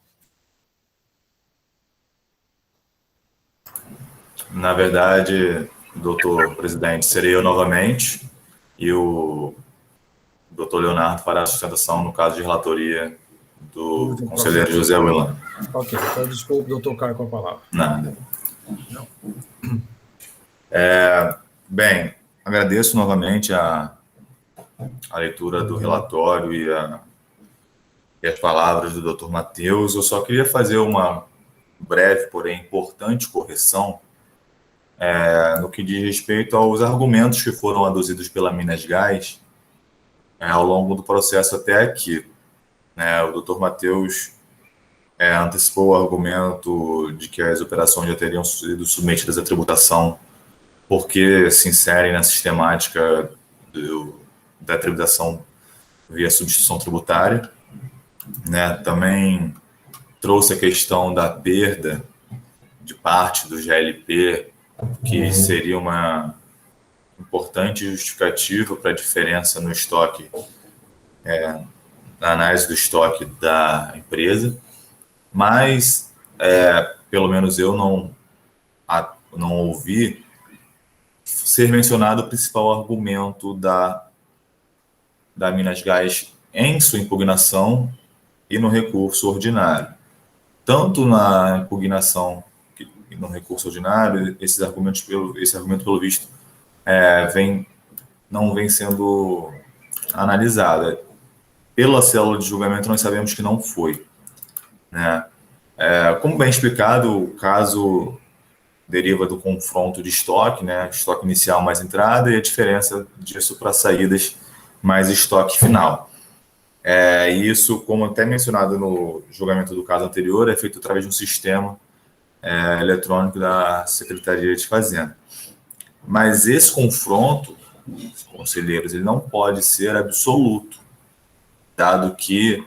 Na verdade, doutor presidente, serei eu novamente e o doutor Leonardo fará a sustentação no caso de relatoria do conselheiro José Willan. Ok, então desculpe, doutor Caio, com a palavra. Nada. Bem, agradeço novamente a leitura do relatório e as palavras do doutor Matheus. Eu só queria fazer uma breve, porém importante correção no que diz respeito aos argumentos que foram aduzidos pela Minas Gás ao longo do processo até aqui. O doutor Matheus antecipou o argumento de que as operações já teriam sido submetidas à tributação porque se inserem na sistemática da tributação via substituição tributária. Também trouxe a questão da perda de parte do GLP, que seria uma importante justificativa para a diferença no estoque, na análise do estoque da empresa, mas, pelo menos eu não ouvi ser mencionado o principal argumento da Minas Gás em sua impugnação e no recurso ordinário. Tanto na impugnação e no recurso ordinário, esse argumento, pelo visto, não vem sendo analisado. Pela célula de julgamento, nós sabemos que não foi. Como bem explicado, o caso deriva do confronto de estoque, estoque inicial mais entrada, e a diferença disso para saídas mais estoque final. Isso, como até mencionado no julgamento do caso anterior, é feito através de um sistema eletrônico da Secretaria de Fazenda. Mas esse confronto, conselheiros, ele não pode ser absoluto, dado que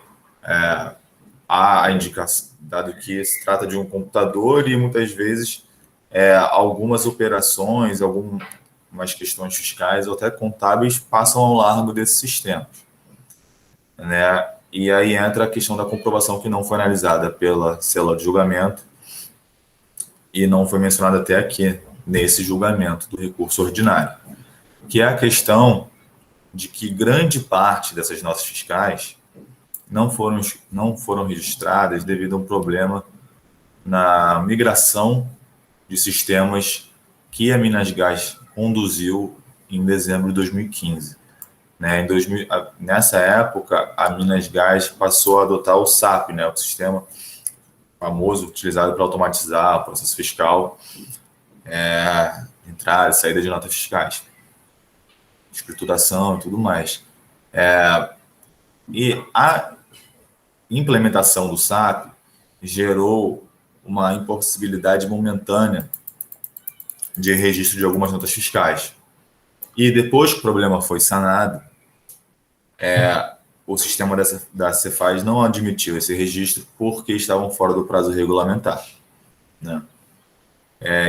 dado que se trata de um computador e muitas vezes algumas operações, algumas questões fiscais ou até contábeis passam ao largo desse sistema. E aí entra a questão da comprovação que não foi analisada pela célula de julgamento e não foi mencionada até aqui, nesse julgamento do recurso ordinário, que é a questão de que grande parte dessas notas fiscais não foram registradas devido a um problema na migração de sistemas que a Minas Gás conduziu em dezembro de 2015. Nessa época, a Minas Gás passou a adotar o SAP, o sistema famoso utilizado para automatizar o processo fiscal, entrada e saída de notas fiscais, escrituração e tudo mais. E a implementação do SAP gerou uma impossibilidade momentânea de registro de algumas notas fiscais. E depois que o problema foi sanado, o sistema da Cefaz não admitiu esse registro porque estavam fora do prazo regulamentar.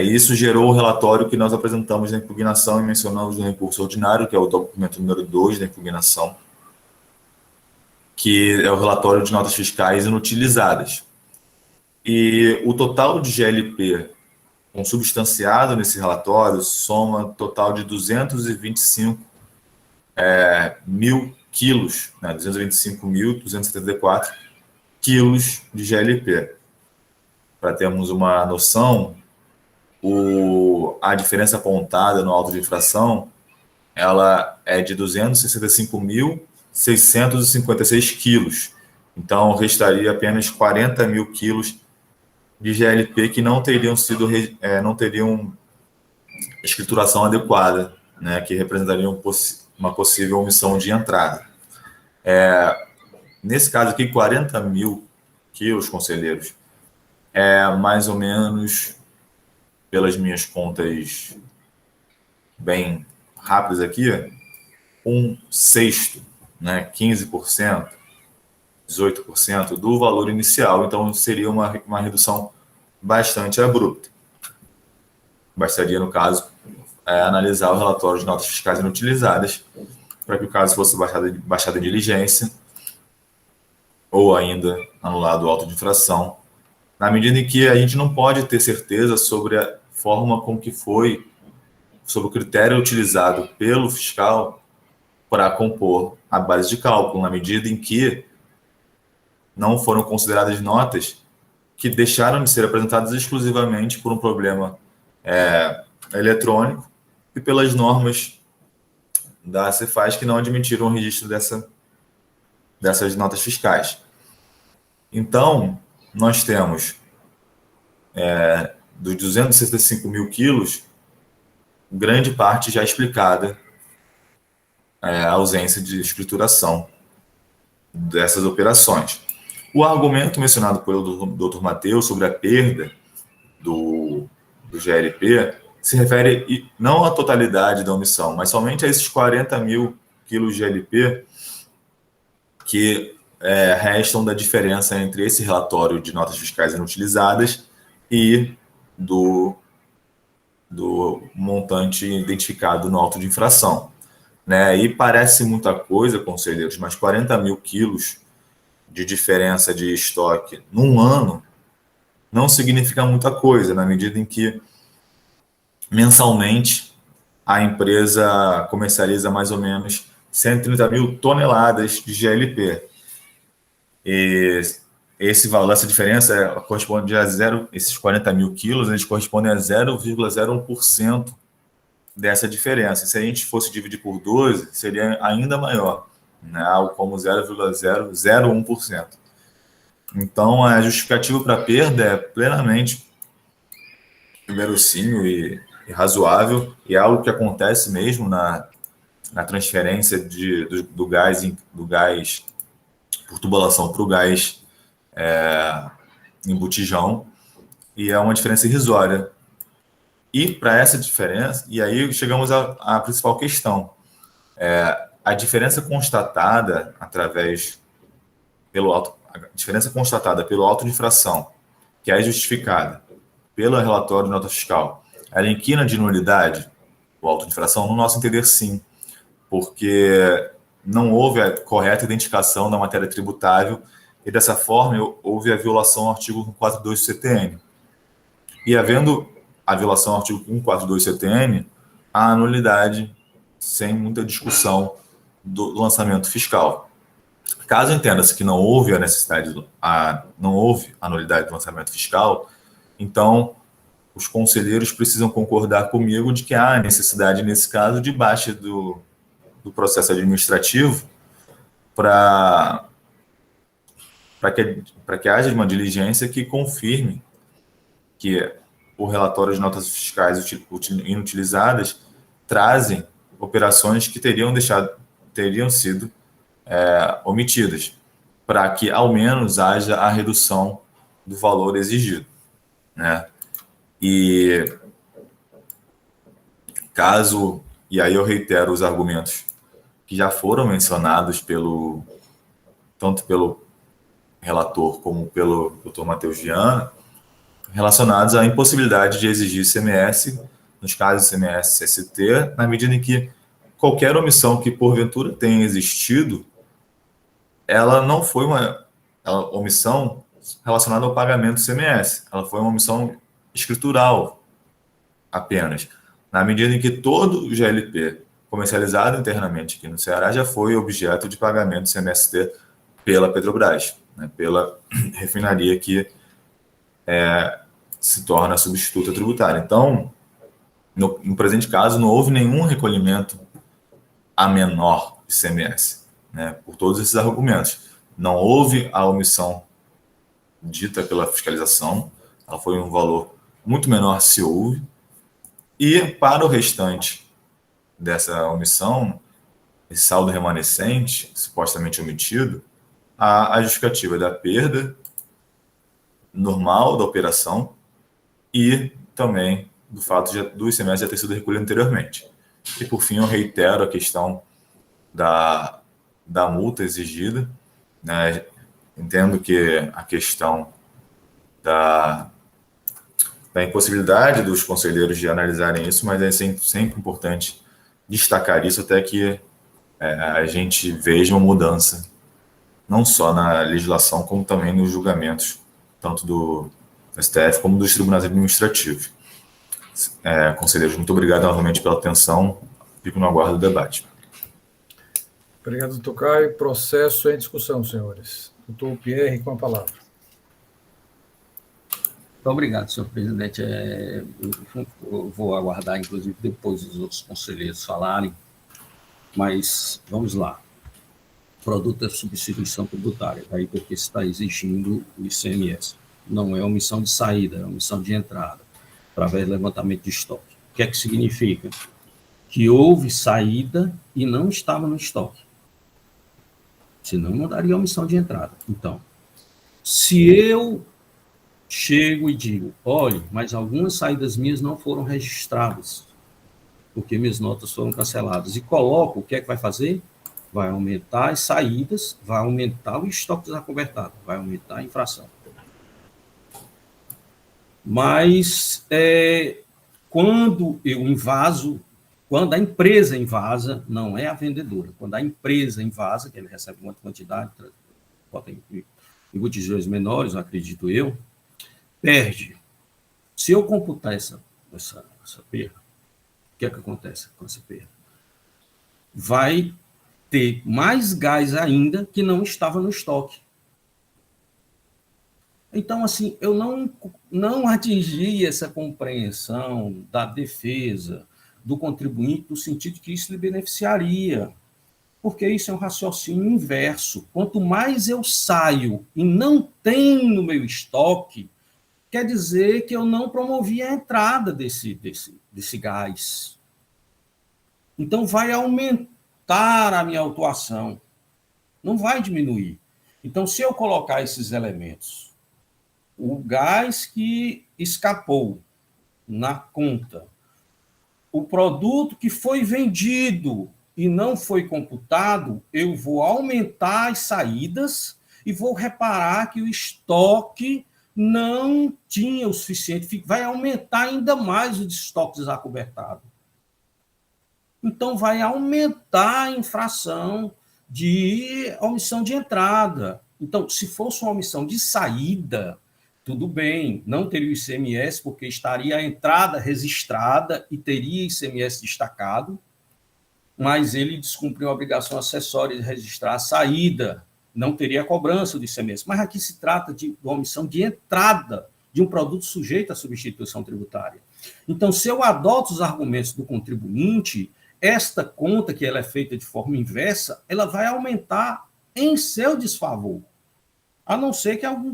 Isso gerou o relatório que nós apresentamos na impugnação e mencionamos no recurso ordinário, que é o documento número 2 da impugnação, que é o relatório de notas fiscais inutilizadas. E o total de GLP consubstanciado nesse relatório soma total de 225 mil quilos, né, 225.274 quilos de GLP. Para termos uma noção, a diferença apontada no auto de infração, ela é de 265.656 quilos. Então, restaria apenas 40 mil quilos de GLP que não teriam escrituração adequada, né, que representariam uma possível omissão de entrada. Nesse caso aqui, 40 mil quilos, conselheiros, é mais ou menos, pelas minhas contas bem rápidas aqui, 1/6, né, 15%, 18% do valor inicial. Então, seria uma redução bastante abrupta. Bastaria, no caso, analisar o relatório de notas fiscais inutilizadas para que o caso fosse baixado em diligência ou ainda anulado o auto de infração, na medida em que a gente não pode ter certeza sobre a forma com que foi, sobre o critério utilizado pelo fiscal para compor a base de cálculo, na medida em que não foram consideradas notas que deixaram de ser apresentadas exclusivamente por um problema eletrônico e pelas normas da Cefaz que não admitiram o registro dessas notas fiscais. Então, nós temos dos 265 mil quilos, grande parte já explicada a ausência de escrituração dessas operações. O argumento mencionado pelo Dr. Matheus sobre a perda do GLP se refere não à totalidade da omissão, mas somente a esses 40 mil quilos de GLP que restam da diferença entre esse relatório de notas fiscais inutilizadas e do montante identificado no auto de infração. Né? E parece muita coisa, conselheiros, mas 40 mil quilos de diferença de estoque num ano não significa muita coisa, na medida em que mensalmente a empresa comercializa mais ou menos 130 mil toneladas de GLP. E esse valor, essa diferença corresponde a esses 40 mil quilos, eles correspondem a 0,01% dessa diferença. Se a gente fosse dividir por 12, seria ainda maior, né? Algo como 0,001%. Então, a justificativa para a perda é plenamente verossímil e razoável, e é algo que acontece mesmo na transferência do gás por tubulação para o gás em botijão, e é uma diferença irrisória. E para essa diferença, e aí chegamos à principal questão, a diferença constatada pelo auto de infração, que é justificada pelo relatório de nota fiscal, ela inquina de nulidade o auto de infração? No nosso entender, sim, porque não houve a correta identificação da matéria tributável e, dessa forma, houve a violação ao artigo 142 do CTN. E, havendo a violação ao artigo 142 do CTN, há a nulidade, sem muita discussão, do lançamento fiscal. Caso entenda-se que não houve não houve a nulidade do lançamento fiscal, então os conselheiros precisam concordar comigo de que há necessidade, nesse caso, de baixa do processo administrativo para que haja uma diligência que confirme que o relatório de notas fiscais inutilizadas trazem operações que teriam sido omitidas, para que ao menos haja a redução do valor exigido, né? E aí eu reitero os argumentos que já foram mencionados tanto pelo relator como pelo Dr. Matheus Viana, relacionados à impossibilidade de exigir ICMS, nos casos ICMS ST, na medida em que qualquer omissão que porventura tenha existido, ela não foi uma omissão relacionada ao pagamento do ICMS, ela foi uma omissão escritural apenas, na medida em que todo o GLP comercializado internamente aqui no Ceará já foi objeto de pagamento de CMST pela Petrobras, né, pela refinaria que se torna substituta tributária. Então, no presente caso, não houve nenhum recolhimento a menor de ICMS, né, por todos esses argumentos. Não houve a omissão dita pela fiscalização, ela foi um valor muito menor se houve, e para o restante dessa omissão, esse saldo remanescente, supostamente omitido, a justificativa da perda normal da operação e também do fato do ICMS já ter sido recolhido anteriormente. E, por fim, eu reitero a questão da multa exigida, né? Entendo que a questão da impossibilidade dos conselheiros de analisarem isso, mas é sempre importante destacar isso até que a gente veja uma mudança, não só na legislação, como também nos julgamentos, tanto do STF como dos tribunais administrativos. Conselheiros, muito obrigado novamente pela atenção. Fico no aguardo do debate. Obrigado, doutor Caio. Processo em discussão, senhores. Doutor Pierre, com a palavra. Muito obrigado, senhor presidente. Eu vou aguardar, inclusive, depois os outros conselheiros falarem, mas vamos lá. Produto é substituição tributária, daí porque se está exigindo o ICMS. Não é omissão de saída, é omissão de entrada, através do levantamento de estoque. O que é que significa? Que houve saída e não estava no estoque. Senão não daria omissão de entrada. Então, se eu chego e digo, olha, mas algumas saídas minhas não foram registradas, porque minhas notas foram canceladas, e coloco, o que é que vai fazer? Vai aumentar as saídas, vai aumentar o estoque desacobertado, vai aumentar a infração. Mas quando eu invaso, quando a empresa invasa, não é a vendedora, quando a empresa invasa, que ele recebe uma quantidade, bota em botijões menores, acredito eu, perde. Se eu computar essa perda, o que é que acontece com essa perda? Vai ter mais gás ainda que não estava no estoque. Então, assim, eu não atingi essa compreensão da defesa do contribuinte no sentido que isso lhe beneficiaria, porque isso é um raciocínio inverso. Quanto mais eu saio e não tem no meu estoque, quer dizer que eu não promovi a entrada desse gás. Então, vai aumentar a minha autuação, não vai diminuir. Então, se eu colocar esses elementos, o gás que escapou na conta, o produto que foi vendido e não foi computado, eu vou aumentar as saídas e vou reparar que o estoque não tinha o suficiente, vai aumentar ainda mais o estoque desacobertado. Então, vai aumentar a infração de omissão de entrada. Então, se fosse uma omissão de saída, tudo bem, não teria o ICMS, porque estaria a entrada registrada e teria ICMS destacado, mas ele descumpriu a obrigação acessória de registrar a saída, não teria a cobrança do ICMS. Mas aqui se trata de uma omissão de entrada de um produto sujeito à substituição tributária. Então, se eu adoto os argumentos do contribuinte, esta conta, que ela é feita de forma inversa, ela vai aumentar em seu desfavor. A não ser que algum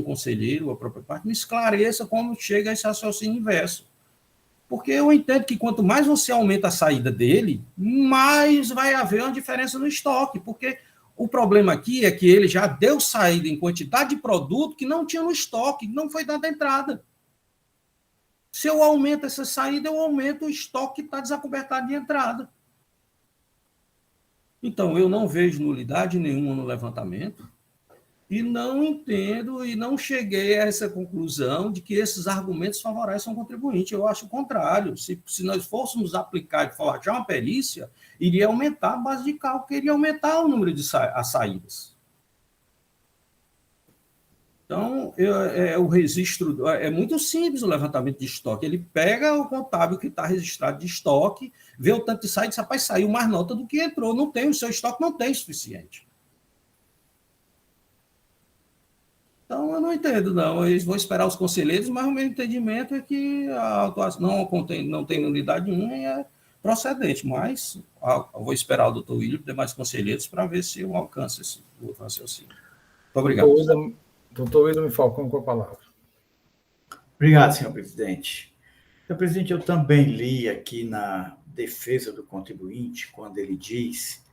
conselheiro, a própria parte, me esclareça como chega a esse raciocínio inverso. Porque eu entendo que quanto mais você aumenta a saída dele, mais vai haver uma diferença no estoque. Porque o problema aqui é que ele já deu saída em quantidade de produto que não tinha no estoque, não foi dada entrada. Se eu aumento essa saída, eu aumento o estoque que está desacobertado de entrada. Então, eu não vejo nulidade nenhuma no levantamento e não entendo e não cheguei a essa conclusão de que esses argumentos favorecem o contribuinte. Eu acho o contrário. Se nós fôssemos aplicar e forjar uma perícia, iria aumentar a base de cálculo, iria aumentar o número de saídas. Então, o registro é muito simples o levantamento de estoque. Ele pega o contábil que está registrado de estoque, vê o tanto de saída e diz, rapaz, saiu mais nota do que entrou. Não tem, o seu estoque não tem suficiente. Então, eu não entendo, não. Eles vão esperar os conselheiros, mas o meu entendimento é que a autuação não tem nulidade nenhuma e é procedente. Mas eu vou esperar o doutor William e demais conselheiros para ver se eu alcanço esse raciocínio. Muito obrigado. Doutor William Falcão, com a palavra. Obrigado, senhor presidente. Senhor presidente, eu também li aqui na defesa do contribuinte, quando ele diz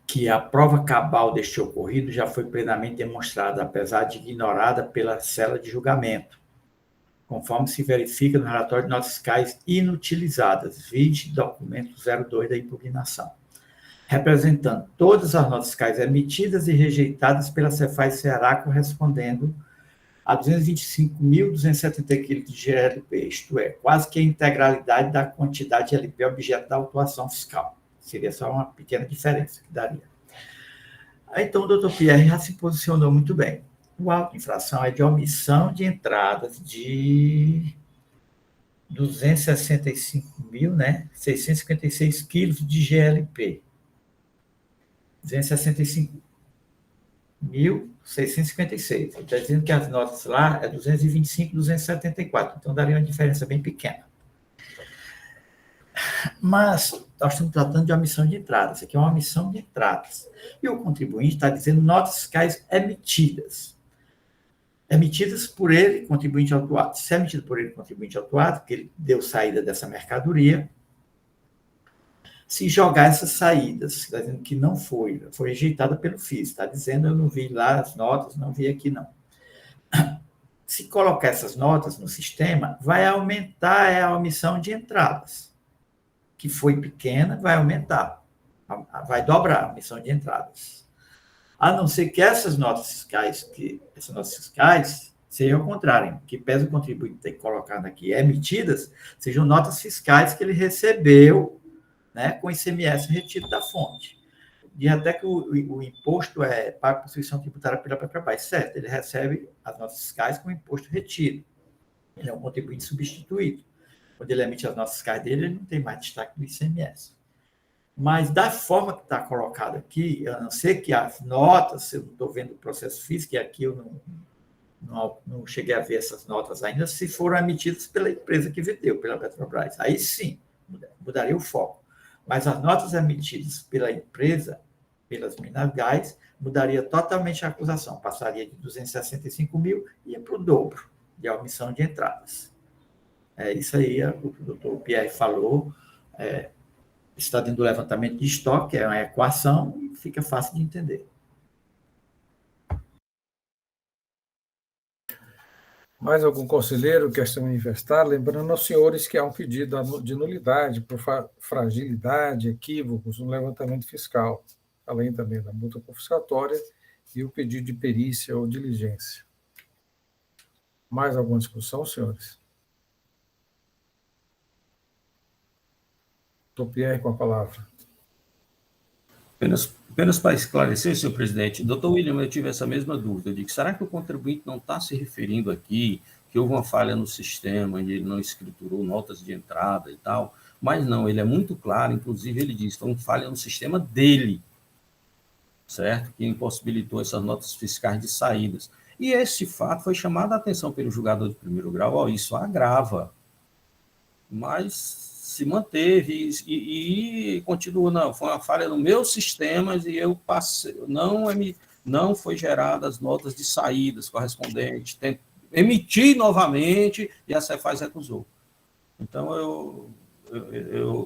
que a prova cabal deste ocorrido já foi plenamente demonstrada, apesar de ignorada pela cela de julgamento, conforme se verifica no relatório de notas fiscais inutilizadas, vide documento 02 da impugnação, representando todas as notas fiscais emitidas e rejeitadas pela Cefaz Ceará, correspondendo a 225.270 quilos de GLP, isto é, quase que a integralidade da quantidade de LP objeto da autuação fiscal. Seria só uma pequena diferença que daria. Então, o doutor Pierre já se posicionou muito bem. O auto de infração é de omissão de entradas de 265.656 quilos de GLP. 265.656. Ele está dizendo que as notas lá é 225.274. Então, daria uma diferença bem pequena. Mas nós estamos tratando de omissão de entradas. Aqui é uma omissão de entradas. E o contribuinte está dizendo notas fiscais emitidas. Emitidas por ele, contribuinte autuado. Se é emitido por ele, contribuinte autuado, que ele deu saída dessa mercadoria, se jogar essas saídas, está dizendo que não foi rejeitada pelo FIS, está dizendo eu não vi lá as notas, não vi aqui não. Se colocar essas notas no sistema, vai aumentar a omissão de entradas, que foi pequena, vai aumentar, vai dobrar a omissão de entradas. A não ser que essas notas fiscais sejam ao contrário, que pesa o contribuinte ter colocado aqui, emitidas, sejam notas fiscais que ele recebeu, né, com ICMS retido da fonte. E até que o imposto é pago por instituição tributária pela Petrobras, certo? Ele recebe as notas fiscais com imposto retido. Ele é um contribuinte substituído. Quando ele emite as notas fiscais dele, ele não tem mais destaque do ICMS. Mas da forma que está colocado aqui, a não ser que as notas, eu não estou vendo o processo físico, e aqui eu não cheguei a ver essas notas ainda, se foram emitidas pela empresa que vendeu, pela Petrobras. Aí sim, mudaria o foco. Mas as notas emitidas pela empresa, pelas Minas Gás, mudaria totalmente a acusação. Passaria de 265 mil e ia para o dobro de omissão de entradas. É isso aí, o que o doutor Pierre falou, está dentro do levantamento de estoque, é uma equação e fica fácil de entender. Mais algum conselheiro quer se manifestar? Lembrando aos senhores que há um pedido de nulidade por fragilidade, equívocos no levantamento fiscal, além também da multa confiscatória e o pedido de perícia ou diligência. Mais alguma discussão, senhores? Doutor Pierre, com a palavra. Apenas para esclarecer, senhor presidente, doutor William, eu tive essa mesma dúvida. Eu digo, será que o contribuinte não está se referindo aqui que houve uma falha no sistema e ele não escriturou notas de entrada e tal? Mas não, ele é muito claro, inclusive ele diz, foi uma falha no sistema dele, certo? Que impossibilitou essas notas fiscais de saídas. E esse fato foi chamado a atenção pelo julgador de primeiro grau, isso agrava. Mas se manteve e continua, não, foi uma falha no meu sistema e eu passei, não foi gerada as notas de saídas correspondentes, emiti novamente e a Cefaz recusou. Então,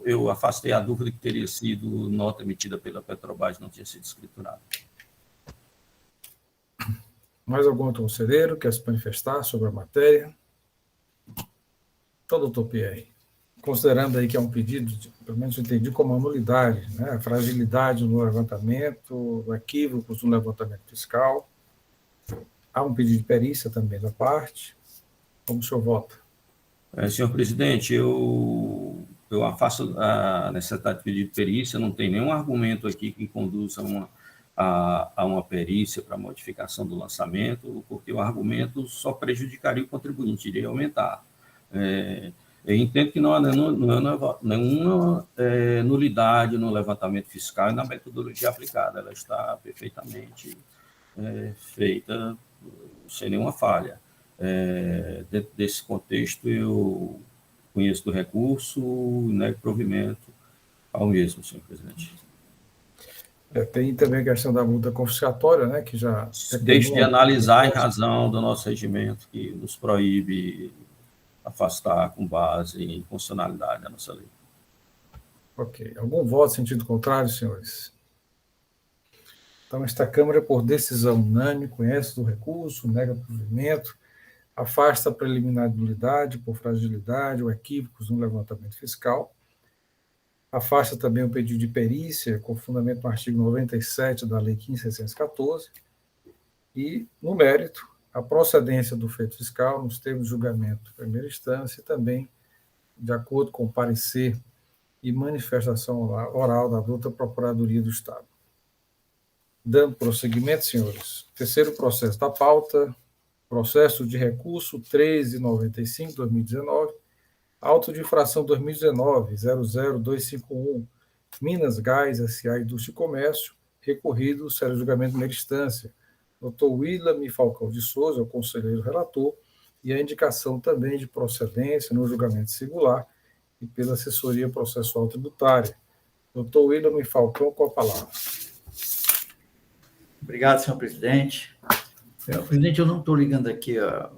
eu afastei a dúvida que teria sido nota emitida pela Petrobras, não tinha sido escriturada. Mais algum outro conselheiro quer se manifestar sobre a matéria? Então, doutor Pierre, considerando aí que é um pedido, pelo menos eu entendi como uma nulidade, né? A fragilidade no levantamento, equívocos no levantamento fiscal, há um pedido de perícia também da parte. Como o senhor vota? Senhor presidente, eu afasto a necessidade de pedido de perícia, não tem nenhum argumento aqui que conduza a uma a uma perícia para modificação do lançamento, porque o argumento só prejudicaria o contribuinte, iria aumentar. Eu entendo que não há nenhuma nulidade no levantamento fiscal e na metodologia aplicada, ela está perfeitamente feita sem nenhuma falha. Dentro desse contexto, eu conheço do recurso e nego provimento ao mesmo, senhor presidente. Tem também a questão da multa confiscatória, né, que já... Deixe de analisar em razão do nosso regimento, que nos proíbe afastar com base em funcionalidade da nossa lei. Ok. Algum voto em sentido contrário, senhores? Então, esta Câmara, por decisão unânime, conhece do recurso, nega provimento, afasta a preliminar de nulidade por fragilidade ou equívocos no levantamento fiscal, afasta também o pedido de perícia, com fundamento no artigo 97 da Lei 15.614, e, no mérito, a procedência do feito fiscal nos termos de julgamento de primeira instância e também de acordo com o parecer e manifestação oral da douta Procuradoria do Estado. Dando prosseguimento, senhores, terceiro processo da pauta, processo de recurso 1395/2019, auto de infração 2019-00251, Minas Gás, S.A. Indústria e Comércio, recorrido, sério julgamento de primeira instância. Dr. William Falcão de Souza, o conselheiro relator, e a indicação também de procedência no julgamento singular e pela assessoria processual tributária. Dr. William Falcão, com a palavra. Obrigado, senhor presidente. Senhor presidente, eu não estou ligando aqui a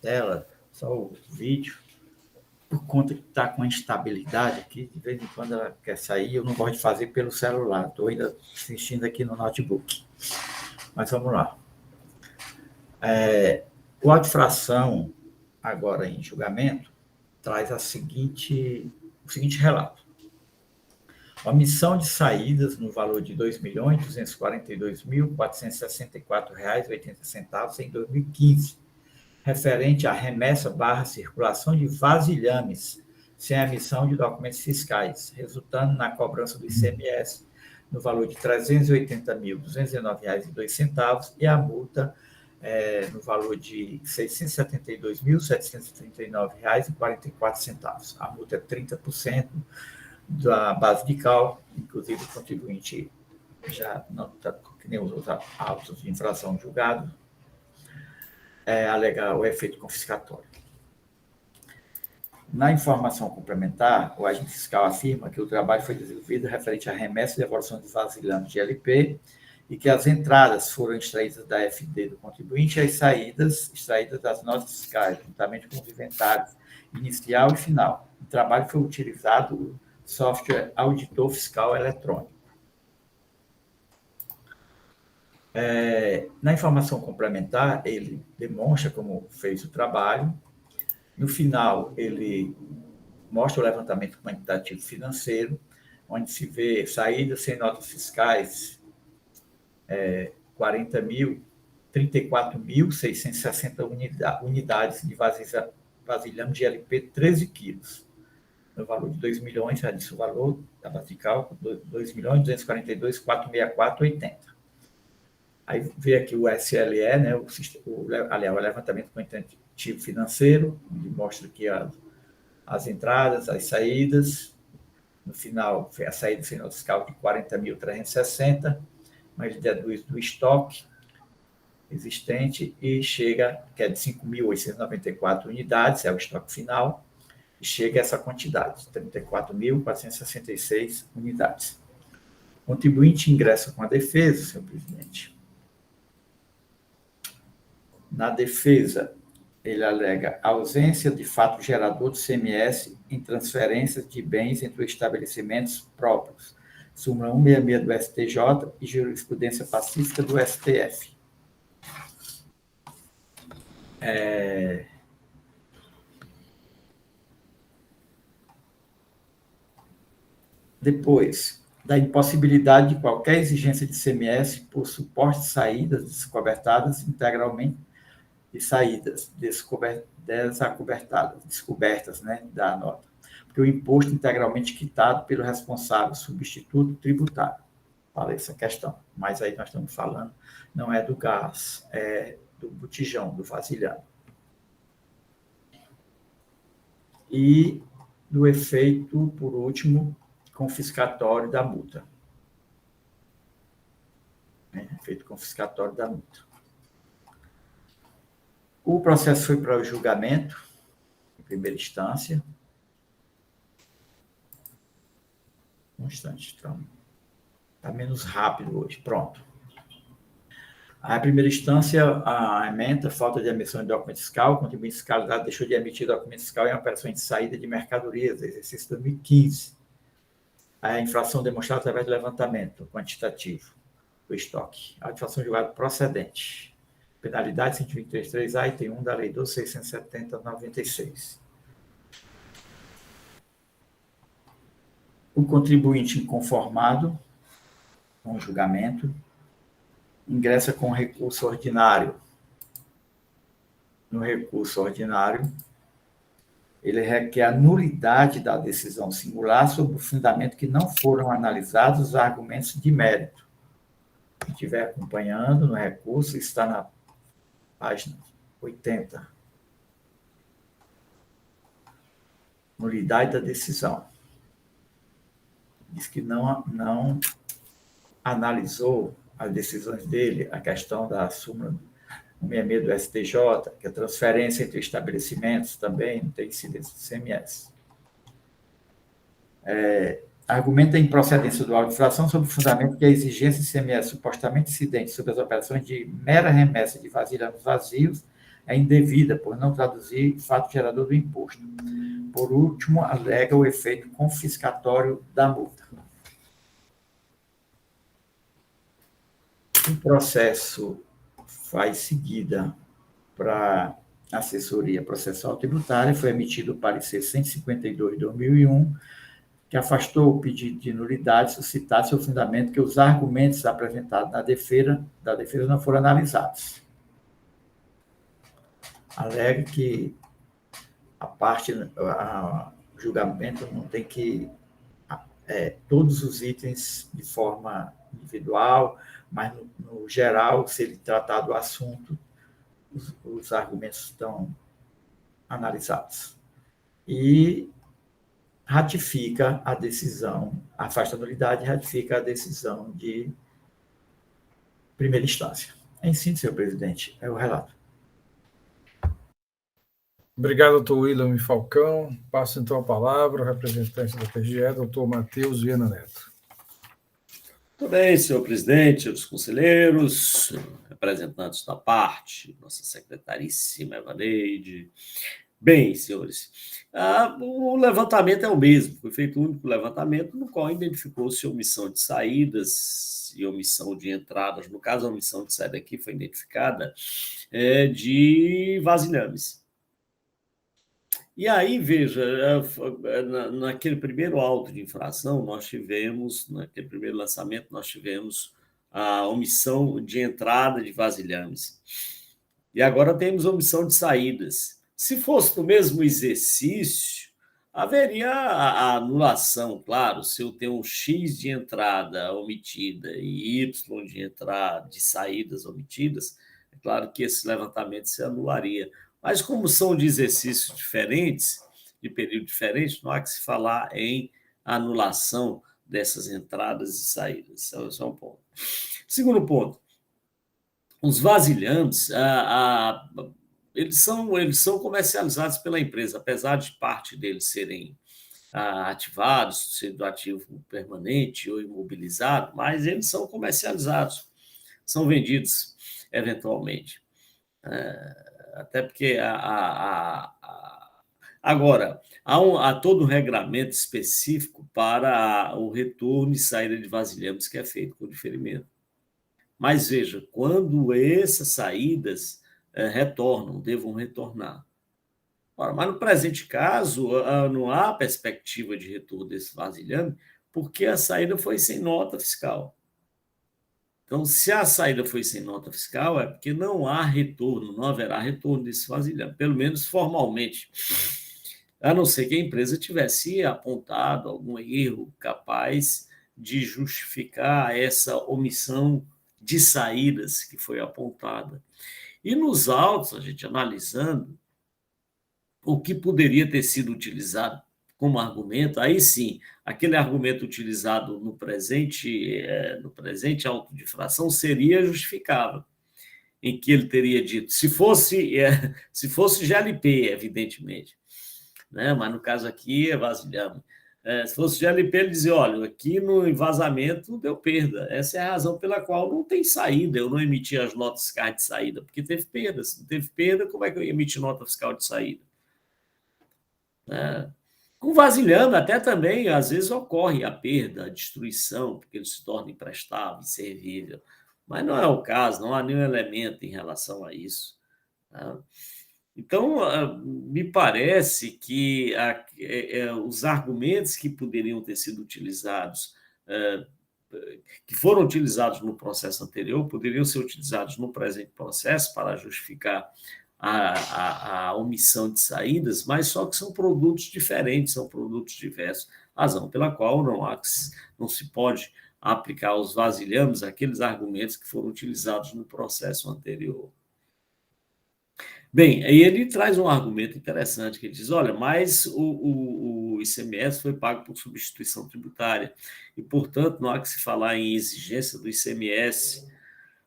tela, só o vídeo, por conta que está com instabilidade aqui, de vez em quando ela quer sair, eu não gosto de fazer pelo celular, estou ainda assistindo aqui no notebook. Mas vamos lá. O auto de infração, agora em julgamento, traz o seguinte relato. Omissão de saídas no valor de R$ 2.242.464,80 em 2015, referente à remessa/circulação de vasilhames, sem emissão de documentos fiscais, resultando na cobrança do ICMS no valor de R$ 380.219,02 e a multa no valor de R$ 672.739,44. A multa é 30% da base de cálculo, inclusive o contribuinte já não está, que nem os outros autos de infração julgados, alegar o efeito confiscatório. Na informação complementar, o agente fiscal afirma que o trabalho foi desenvolvido referente à remessa e devolução de vasilhames de LP e que as entradas foram extraídas da FD do contribuinte e as saídas extraídas das notas fiscais, juntamente com os inventários inicial e final. O trabalho foi utilizado o software auditor fiscal eletrônico. Na informação complementar, ele demonstra como fez o trabalho. No final, ele mostra o levantamento quantitativo financeiro, onde se vê saídas sem notas fiscais, 34.660 unidades de vasilhame de LP 13 quilos, no valor de 2 milhões, já disse o valor da base de cálculo, 2.242.464,80. Aí vê aqui o SLE, né, o levantamento quantitativo financeiro, onde mostra aqui as entradas, as saídas. No final, a saída sem nota fiscal de 40.360, mas deduz do estoque existente e chega, que é de 5.894 unidades, é o estoque final, e chega a essa quantidade, 34.466 unidades. O contribuinte ingressa com a defesa, senhor presidente. Na defesa, ele alega ausência de fato gerador do CMS em transferências de bens entre estabelecimentos próprios, súmula 166 do STJ e jurisprudência pacífica do STF. Depois, da impossibilidade de qualquer exigência de CMS por suporte de saídas descobertadas integralmente e saídas descobertas, né, da nota, porque o imposto integralmente quitado pelo responsável substituto tributário. falei essa questão. Mas aí nós estamos falando, não é do gás, é do botijão, do vasilhame. E do efeito, por último, confiscatório da multa. Efeito confiscatório da multa. O processo foi para o julgamento, em primeira instância. Um instante, então. Está menos rápido hoje. Pronto. A primeira instância, a ementa, falta de emissão de documento fiscal, o contribuinte fiscalizado deixou de emitir documento fiscal em operações de saída de mercadorias, exercício 2015. A infração demonstrada através do levantamento quantitativo do estoque. A infração julgada procedente. Penalidade 123.3A, item 1 da Lei 12.670/96. O contribuinte inconformado com o julgamento ingressa com recurso ordinário. No recurso ordinário, ele requer a nulidade da decisão singular sob o fundamento que não foram analisados os argumentos de mérito. Quem estiver acompanhando no recurso, está na página 80. Nulidade da decisão. Diz que não analisou as decisões dele, a questão da súmula 166 do STJ, que a transferência entre estabelecimentos também não tem incidência do ICMS. Argumenta a improcedência do auto de infração sob o fundamento que a exigência de ICMS supostamente incidente sobre as operações de mera remessa de vasilhames vazios é indevida, por não traduzir fato gerador do imposto. Por último, alega o efeito confiscatório da multa. O processo faz seguida para a assessoria processual tributária, foi emitido o parecer 152/2001, que afastou o pedido de nulidade suscitado sob o fundamento que os argumentos apresentados na defesa não foram analisados. Alega que o julgamento não tem que todos os itens de forma individual, mas no geral, se ele tratar do assunto, os argumentos estão analisados. E ratifica a decisão, afasta a nulidade e ratifica a decisão de primeira instância. Em síntese, senhor presidente, é o relato. Obrigado, doutor William Falcão. Passo então a palavra ao representante da PGE, doutor Matheus Viana Neto. Muito bem, senhor presidente, senhores conselheiros, representantes da parte, nossa secretaríssima Evaneide. Bem, senhores, o levantamento é o mesmo, foi feito um único levantamento no qual identificou-se omissão de saídas e omissão de entradas. No caso, a omissão de saída aqui foi identificada de vasilhames. E aí, veja, naquele primeiro auto de infração, naquele primeiro lançamento, nós tivemos a omissão de entrada de vasilhames. E agora temos omissão de saídas. Se fosse no mesmo exercício, haveria a anulação, claro, se eu tenho um X de entrada omitida e Y de saídas omitidas, é claro que esse levantamento se anularia. Mas como são de exercícios diferentes, de período diferente, não há que se falar em anulação dessas entradas e saídas. Esse é um ponto. Segundo ponto, os vasilhames, eles são comercializados pela empresa, apesar de parte deles serem ativados, sendo ativo permanente ou imobilizado, mas eles são comercializados, são vendidos eventualmente. Até porque agora há todo um regramento específico para o retorno e saída de vasilhames que é feito com diferimento. Mas veja, quando essas saídas devam retornar. Ora, mas no presente caso, não há perspectiva de retorno desse vasilhame, porque a saída foi sem nota fiscal. Então, se a saída foi sem nota fiscal, é porque não há retorno, não haverá retorno desse vasilhame, pelo menos formalmente, a não ser que a empresa tivesse apontado algum erro capaz de justificar essa omissão de saídas que foi apontada. E nos autos, a gente analisando o que poderia ter sido utilizado como argumento, aí sim, aquele argumento utilizado no presente auto de infração seria justificável, em que ele teria dito, se fosse GLP, evidentemente, né? Mas no caso aqui é vasilhame. Se fosse GLP, ele dizia, olha, aqui no vazamento deu perda, essa é a razão pela qual não tem saída, eu não emiti as notas fiscais de saída, porque teve perda, se não teve perda, como é que eu emiti nota fiscal de saída? Com vasilhame até também, às vezes, ocorre a perda, a destruição, porque ele se torna imprestável, inservível. Mas não é o caso, não há nenhum elemento em relação a isso. Então, me parece que os argumentos que poderiam ter sido utilizados, que foram utilizados no processo anterior, poderiam ser utilizados no presente processo para justificar a omissão de saídas, mas só que são produtos diferentes, são produtos diversos, razão pela qual não se pode aplicar aos vasilhames aqueles argumentos que foram utilizados no processo anterior. Bem, aí ele traz um argumento interessante, que ele diz, olha, mas o ICMS foi pago por substituição tributária, e, portanto, não há que se falar em exigência do ICMS.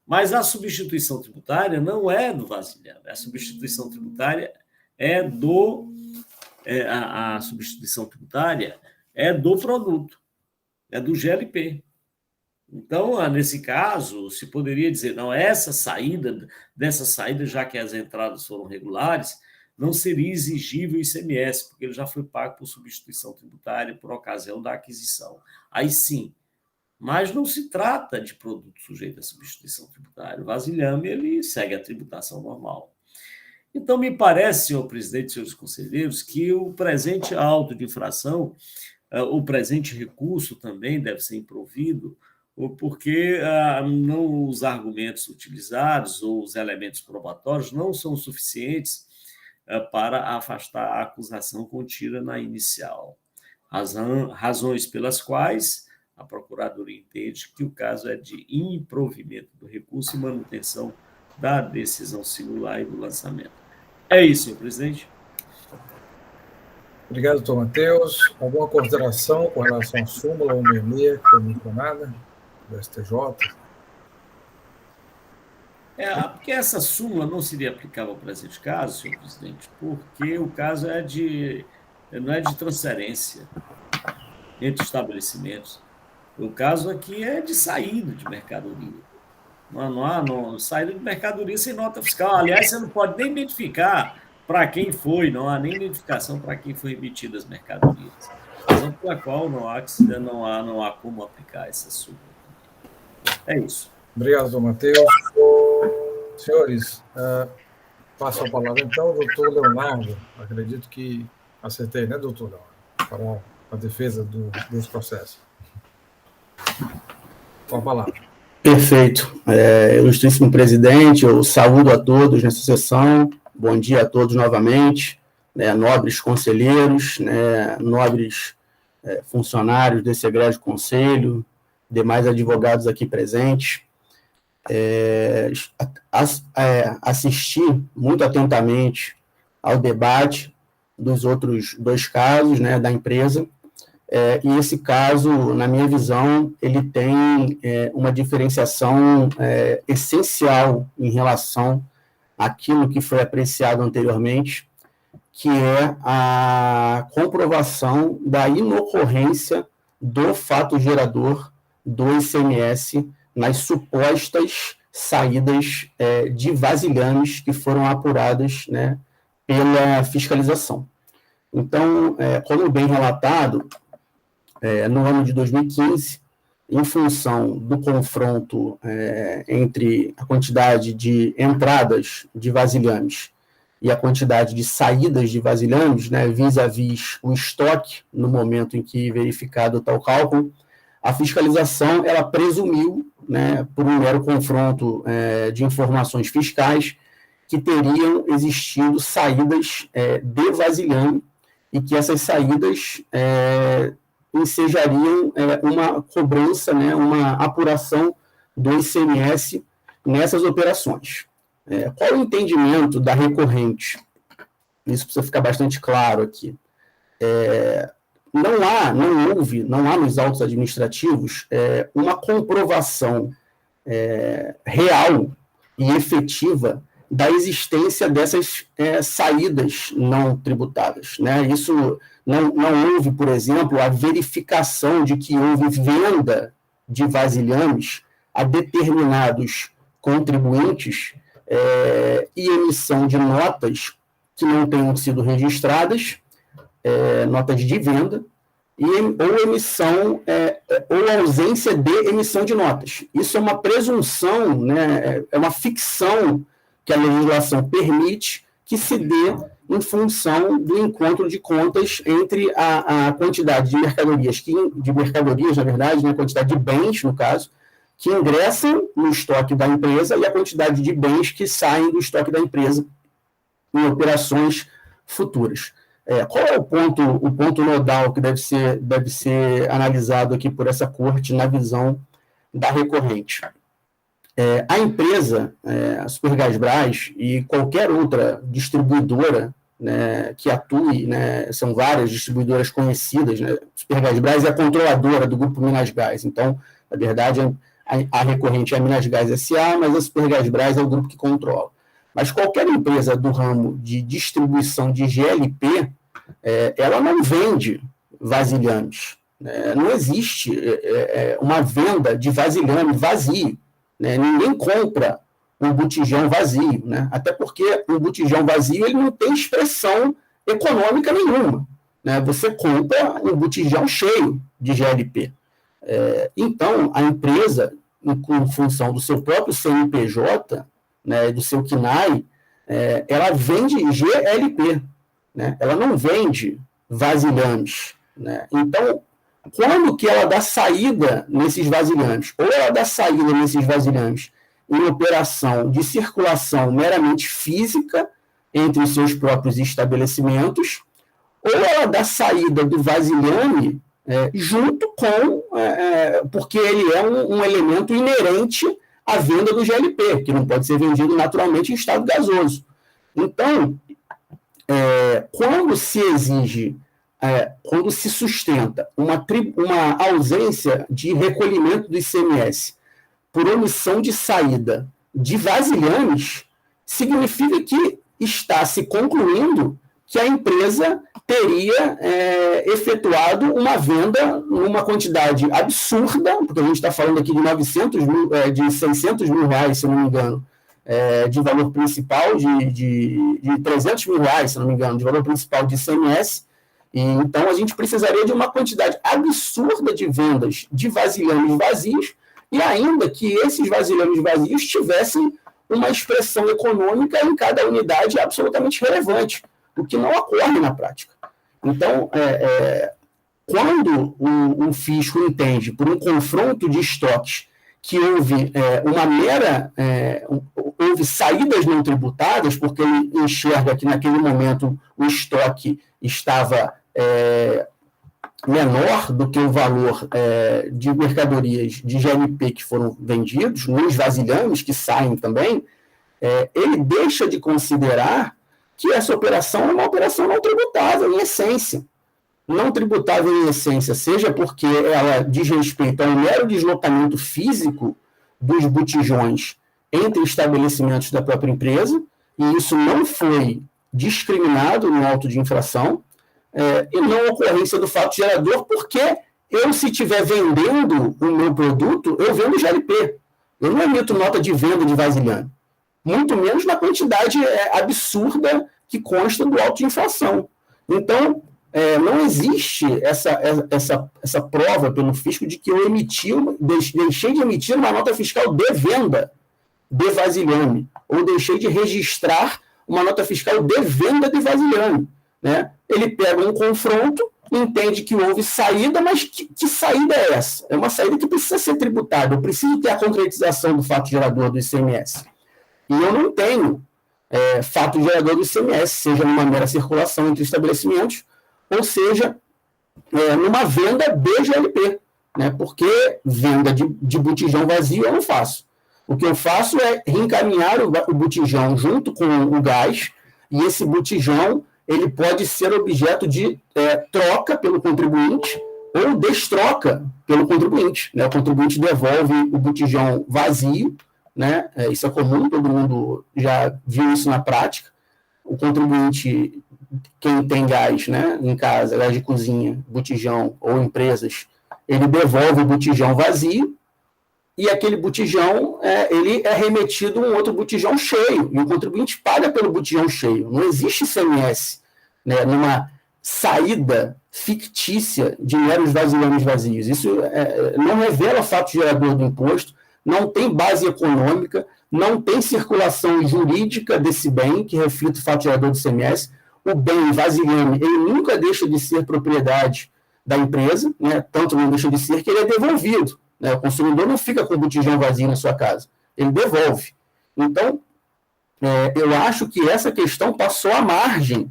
Mas a substituição tributária não é do vasilhame, a substituição tributária a substituição tributária é do produto, é do GLP. Então, nesse caso, se poderia dizer, não, dessa saída, já que as entradas foram regulares, não seria exigível o ICMS, porque ele já foi pago por substituição tributária por ocasião da aquisição. Aí sim. Mas não se trata de produto sujeito à substituição tributária. O vasilhame, ele segue a tributação normal. Então, me parece, senhor presidente e senhores conselheiros, que o presente auto de infração, o presente recurso também deve ser improvido, porque os argumentos utilizados ou os elementos probatórios não são suficientes para afastar a acusação contida na inicial. Razões pelas quais a Procuradoria entende que o caso é de improvimento do recurso e manutenção da decisão singular e do lançamento. É isso, senhor presidente. Obrigado, doutor Matheus. Alguma consideração com relação à súmula 166, que foi mencionada, do STJ? Porque essa súmula não seria aplicável ao presente caso, senhor presidente, porque o caso não é de transferência entre estabelecimentos. O caso aqui é de saída de mercadoria. Não há saída de mercadoria sem nota fiscal. Aliás, você não pode nem identificar para quem foi, não há nem identificação para quem foi emitidas as mercadorias. Razão pela qual não há como aplicar essa súmula. É isso. Obrigado, doutor Matheus. Senhores, passo a palavra então ao doutor Leonardo. Acredito que acertei, né, doutor Leonardo? Para a defesa desse processo. Com a palavra. Perfeito. Ilustríssimo presidente, eu saúdo a todos nessa sessão. Bom dia a todos novamente, nobres conselheiros, nobres funcionários desse egrégio conselho, demais advogados aqui presentes. Assisti muito atentamente ao debate dos outros dois casos, da empresa, e esse caso, na minha visão, ele tem uma diferenciação essencial em relação àquilo que foi apreciado anteriormente, que é a comprovação da inocorrência do fato gerador do ICMS nas supostas saídas de vasilhames que foram apuradas, pela fiscalização. Então, como bem relatado, no ano de 2015, em função do confronto entre a quantidade de entradas de vasilhames e a quantidade de saídas de vasilhames, vis-à-vis o estoque, no momento em que verificado tal cálculo, a fiscalização ela presumiu, por um mero confronto de informações fiscais, que teriam existido saídas de vasilhame e que essas saídas ensejariam uma cobrança, né, uma apuração do ICMS nessas operações. Qual o entendimento da recorrente? Isso precisa ficar bastante claro aqui. Não há nos autos administrativos uma comprovação real e efetiva da existência dessas saídas não tributadas, né? Isso não houve, por exemplo, a verificação de que houve venda de vasilhames a determinados contribuintes e emissão de notas que não tenham sido registradas, notas de venda, ou emissão, ou ausência de emissão de notas. Isso é uma presunção, né, é uma ficção que a legislação permite que se dê em função do encontro de contas entre a quantidade de mercadorias, na verdade, né, a quantidade de bens, no caso, que ingressam no estoque da empresa e a quantidade de bens que saem do estoque da empresa em operações futuras. Qual é o ponto nodal que deve ser analisado aqui por essa corte na visão da recorrente? A empresa, a Supergasbras e qualquer outra distribuidora, né, que atue, né, são várias distribuidoras conhecidas, né, a Supergasbras é a controladora do Grupo Minas Gás, então, na verdade, a recorrente é a Minas Gás S.A., mas a Supergasbras é o grupo que controla. Mas qualquer empresa do ramo de distribuição de GLP, ela não vende vasilhames. Não existe uma venda de vasilhame vazio. Né? Ninguém compra um botijão vazio, né? Até porque um botijão vazio ele não tem expressão econômica nenhuma. Né? Você compra um botijão cheio de GLP. Então, a empresa, em função do seu próprio CNPJ, né, do seu CNAE, ela vende GLP, né? Ela não vende vasilhames. Né? Então, quando que ela dá saída nesses vasilhames? Ou ela dá saída nesses vasilhames em operação de circulação meramente física entre os seus próprios estabelecimentos, ou ela dá saída do vasilhame junto com... porque ele é um elemento inerente à venda do GLP, que não pode ser vendido naturalmente em estado gasoso. Então, quando se exige... quando se sustenta uma ausência de recolhimento do ICMS por omissão de saída de vasilhames, significa que está se concluindo que a empresa teria efetuado uma venda numa quantidade absurda, porque a gente está falando aqui de 600 mil reais, se não me engano, de valor principal, de 300 mil reais, se não me engano, de valor principal de ICMS. Então, a gente precisaria de uma quantidade absurda de vendas de vasilhames vazios, e ainda que esses vasilhames vazios tivessem uma expressão econômica em cada unidade absolutamente relevante, o que não ocorre na prática. Então, quando o fisco entende, por um confronto de estoques, que houve houve saídas não tributadas, porque ele enxerga que naquele momento o estoque estava menor do que o valor de mercadorias de GLP que foram vendidos, nos vasilhames que saem também, ele deixa de considerar que essa operação é uma operação não tributável em essência. Não tributável em essência, seja porque ela diz respeito ao mero deslocamento físico dos botijões entre estabelecimentos da própria empresa, e isso não foi discriminado no auto de infração, e não ocorrência do fato gerador, porque eu, se estiver vendendo o meu produto, eu vendo GLP. Eu não emito nota de venda de vasilhame, muito menos na quantidade absurda que consta do auto de infração. Então, não existe essa prova pelo fisco de que eu deixei de emitir uma nota fiscal de venda de vasilhame, ou deixei de registrar uma nota fiscal de venda de vasilhame. Né? Ele pega um confronto, entende que houve saída, mas que saída é essa? É uma saída que precisa ser tributada, eu preciso ter a concretização do fato gerador do ICMS. E eu não tenho fato gerador do ICMS, seja numa mera circulação entre estabelecimentos, ou seja, numa venda de GLP, né? Porque venda de botijão vazio eu não faço. O que eu faço é reencaminhar o botijão junto com o gás, e esse botijão ele pode ser objeto de troca pelo contribuinte ou destroca pelo contribuinte, né? O contribuinte devolve o botijão vazio, né? Isso é comum, todo mundo já viu isso na prática. O contribuinte, quem tem gás, né, em casa, gás de cozinha, botijão ou empresas, ele devolve o botijão vazio, e aquele botijão ele é remetido a um outro botijão cheio, e o contribuinte paga pelo botijão cheio. Não existe ICMS, né, numa saída fictícia de meros vasilhames vazios. Isso não revela fato gerador do imposto, não tem base econômica, não tem circulação jurídica desse bem que reflita o fato gerador do ICMS. O bem vasilhame, ele nunca deixa de ser propriedade da empresa, né? Tanto não deixa de ser que ele é devolvido, né? O consumidor não fica com o botijão vazio na sua casa, ele devolve. Então, eu acho que essa questão passou à margem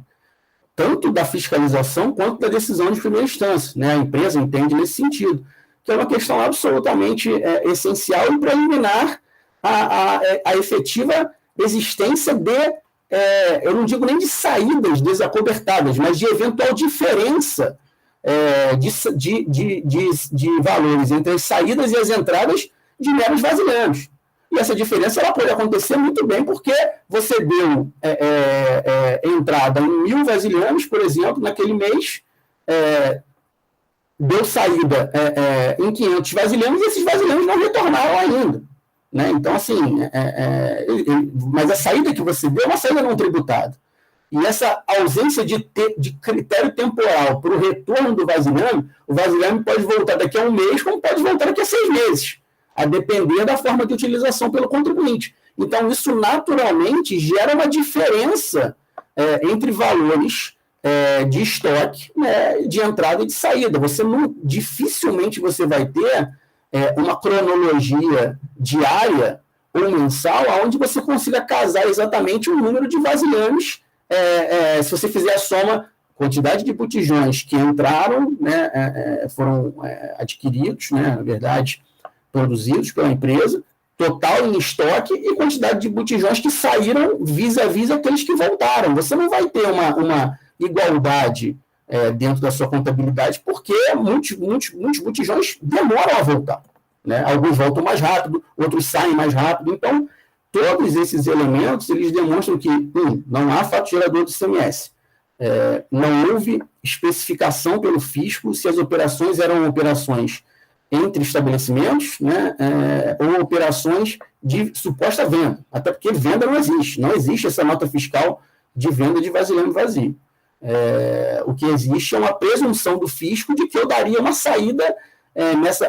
tanto da fiscalização quanto da decisão de primeira instância, né? A empresa entende nesse sentido, que é uma questão absolutamente essencial e preliminar à efetiva existência de, eu não digo nem de saídas desacobertadas, mas de eventual diferença de valores entre as saídas e as entradas de meros vasilhames. E essa diferença ela pode acontecer muito bem porque você deu entrada em 1.000 vasilhames, por exemplo, naquele mês, deu saída em 500 vasilhames e esses vasilhames não retornaram ainda. Né? Então, assim, mas a saída que você deu é uma saída não tributada. E essa ausência de critério temporal para o retorno do vasilhame, o vasilhame pode voltar daqui a um mês, como pode voltar daqui a 6 meses, a depender da forma de utilização pelo contribuinte. Então, isso naturalmente gera uma diferença entre valores de estoque, né, de entrada e de saída. Dificilmente você vai ter uma cronologia diária ou mensal onde você consiga casar exatamente o número de vasilhames. Se você fizer a soma, quantidade de botijões que entraram, né, foram adquiridos, né, na verdade, produzidos pela empresa, total em estoque e quantidade de botijões que saíram vis-à-vis aqueles que voltaram. Você não vai ter uma igualdade dentro da sua contabilidade, porque muitos botijões demoram a voltar. Né? Alguns voltam mais rápido, outros saem mais rápido. Então, todos esses elementos, eles demonstram que, não há fato gerador do ICMS. Não houve especificação pelo fisco se as operações eram operações entre estabelecimentos, né, ou operações de suposta venda. Até porque venda não existe. Não existe essa nota fiscal de venda de vasilhame vazio. O que existe é uma presunção do fisco de que eu daria uma saída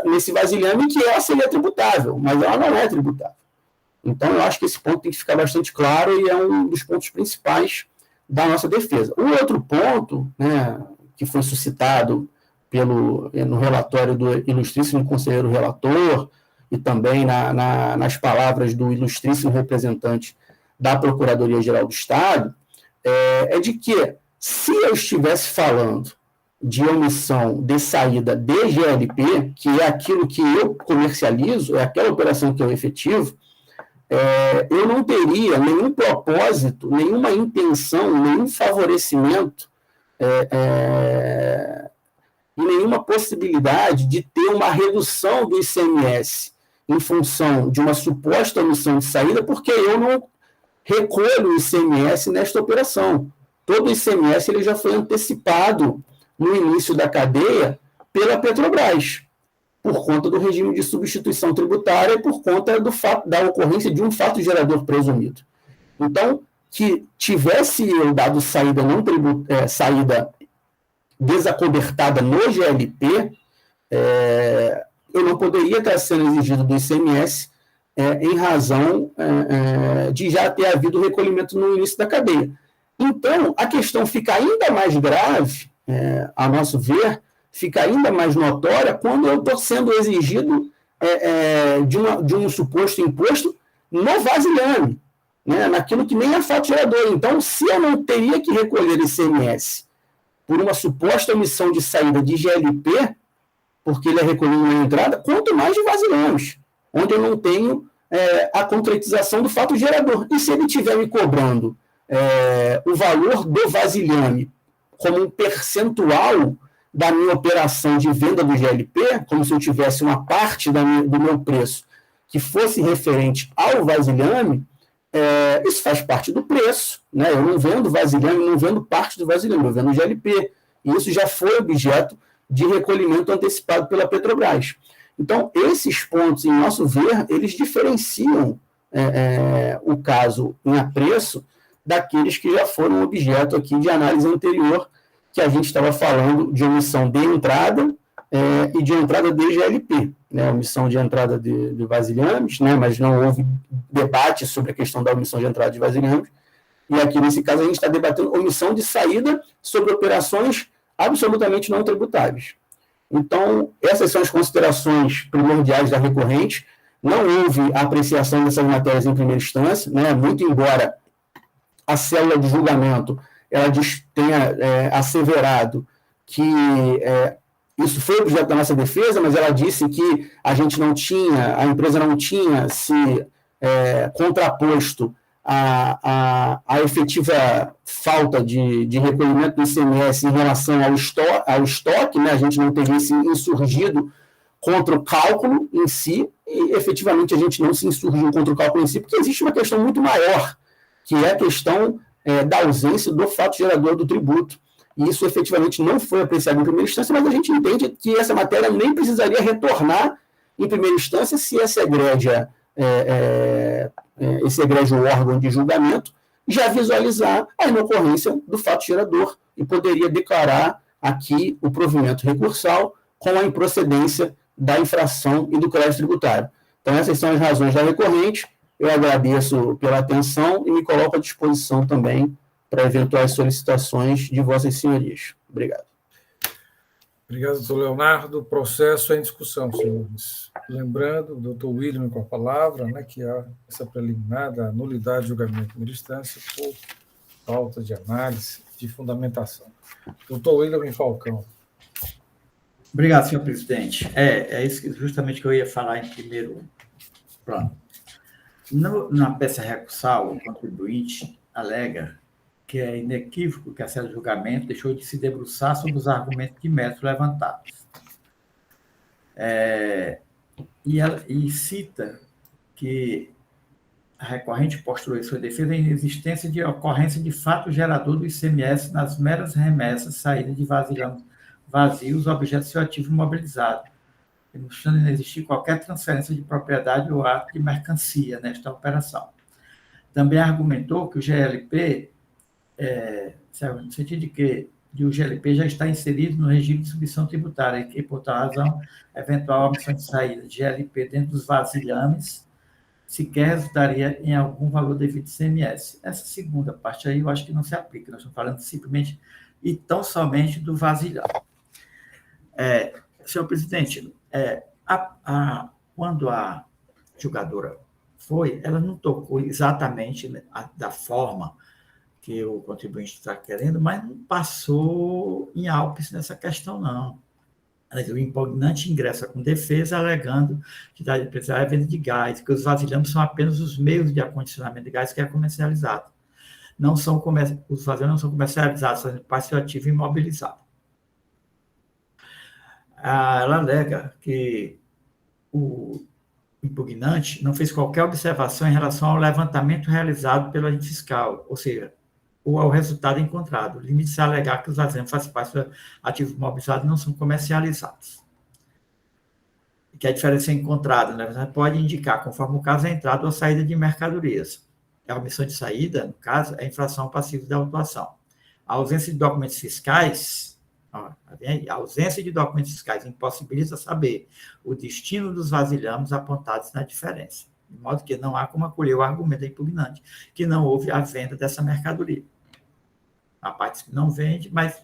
nesse vasilhame que ela seria tributável, mas ela não é tributável. Então, eu acho que esse ponto tem que ficar bastante claro e é um dos pontos principais da nossa defesa. O outro ponto, né, que foi suscitado no relatório do ilustríssimo conselheiro relator e também nas palavras do ilustríssimo representante da Procuradoria-Geral do Estado, é de que, se eu estivesse falando de omissão de saída de GLP, que é aquilo que eu comercializo, é aquela operação que eu efetivo, eu não teria nenhum propósito, nenhuma intenção, nenhum favorecimento e nenhuma possibilidade de ter uma redução do ICMS em função de uma suposta omissão de saída, porque eu não recolho o ICMS nesta operação. Todo o ICMS ele já foi antecipado no início da cadeia pela Petrobras, por conta do regime de substituição tributária e por conta da ocorrência de um fato gerador presumido. Então, que tivesse eu dado saída desacobertada no GLP, eu não poderia estar sendo exigido do ICMS em razão de já ter havido recolhimento no início da cadeia. Então, a questão fica ainda mais grave, a nosso ver, fica ainda mais notória quando eu estou sendo exigido de um suposto imposto no vasilhame, né, naquilo que nem é fato gerador. Então, se eu não teria que recolher ICMS por uma suposta omissão de saída de GLP, porque ele é recolhido na entrada, quanto mais de vasilhames, onde eu não tenho a concretização do fato gerador. E se ele estiver me cobrando o valor do vasilhame como um percentual da minha operação de venda do GLP, como se eu tivesse uma parte do meu preço que fosse referente ao vasilhame, isso faz parte do preço, né? Eu não vendo vasilhame, não vendo parte do vasilhame, eu vendo GLP. E isso já foi objeto de recolhimento antecipado pela Petrobras. Então, esses pontos, em nosso ver, eles diferenciam o caso em apreço daqueles que já foram objeto aqui de análise anterior, que a gente estava falando de omissão de entrada e de entrada de GLP, né? Omissão de entrada de vasilhames, né? Mas não houve debate sobre a questão da omissão de entrada de vasilhames. E aqui, nesse caso, a gente está debatendo omissão de saída sobre operações absolutamente não tributáveis. Então, essas são as considerações primordiais da recorrente. Não houve apreciação dessas matérias em primeira instância, né? Muito embora a célula de julgamento ela tenha asseverado que isso foi objeto da nossa defesa, mas ela disse que a empresa não tinha se contraposto à efetiva falta de recolhimento do ICMS em relação ao estoque, né? A gente não teria se insurgido contra o cálculo em si, e efetivamente a gente não se insurgiu contra o cálculo em si, porque existe uma questão muito maior, que é a questão da ausência do fato gerador do tributo. E isso efetivamente não foi apreciado em primeira instância, mas a gente entende que essa matéria nem precisaria retornar em primeira instância se esse egrégio órgão de julgamento já visualizar a inocorrência do fato gerador e poderia declarar aqui o provimento recursal com a improcedência da infração e do crédito tributário. Então, essas são as razões da recorrente. Eu agradeço pela atenção e me coloco à disposição também para eventuais solicitações de vossas senhorias. Obrigado. Obrigado, doutor Leonardo. O processo é em discussão, senhores. Lembrando, o doutor William com a palavra, né, que há essa preliminar da nulidade de julgamento em primeira instância por falta de análise, de fundamentação. Doutor William Falcão. Obrigado, senhor presidente. É isso justamente que eu ia falar em primeiro plano. Na peça recursal, o contribuinte alega que é inequívoco que a célula de julgamento deixou de se debruçar sobre os argumentos de mérito levantados. E cita que a recorrente postulou em sua defesa a inexistência de ocorrência de fato gerador do ICMS nas meras remessas saídas de vazios objetos seu ativo imobilizado, demonstrando não existir qualquer transferência de propriedade ou ato de mercancia nesta operação. Também argumentou que o GLP, no sentido de que o GLP já está inserido no regime de submissão tributária e que, por tal razão, eventual omissão de saída de GLP dentro dos vasilhames sequer resultaria em algum valor devido de ICMS. Essa segunda parte aí eu acho que não se aplica, nós estamos falando simplesmente e tão somente do vasilhame. Senhor presidente, quando a julgadora ela não tocou exatamente da forma que o contribuinte está querendo, mas não passou em Alpes nessa questão, não. O impugnante ingressa com defesa, alegando que a empresa é venda de gás, que os vasilhames são apenas os meios de acondicionamento de gás que é comercializado. Os vasilhames não são comercializados, fazendo parte do ativo imobilizado. Ela alega que o impugnante não fez qualquer observação em relação ao levantamento realizado pelo agente fiscal, ou seja, ou ao resultado encontrado. Limite-se a alegar que os vasilhames fazem parte do ativo imobilizado e não são comercializados. E que a diferença encontrada, na verdade, pode indicar, conforme o caso, a entrada ou a saída de mercadorias. A omissão de saída, no caso, é a infração passiva da autuação. A ausência de documentos fiscais, a ausência de documentos fiscais impossibilita saber o destino dos vasilhames apontados na diferença, de modo que não há como acolher o argumento da impugnante, que não houve a venda dessa mercadoria. A parte que não vende, mas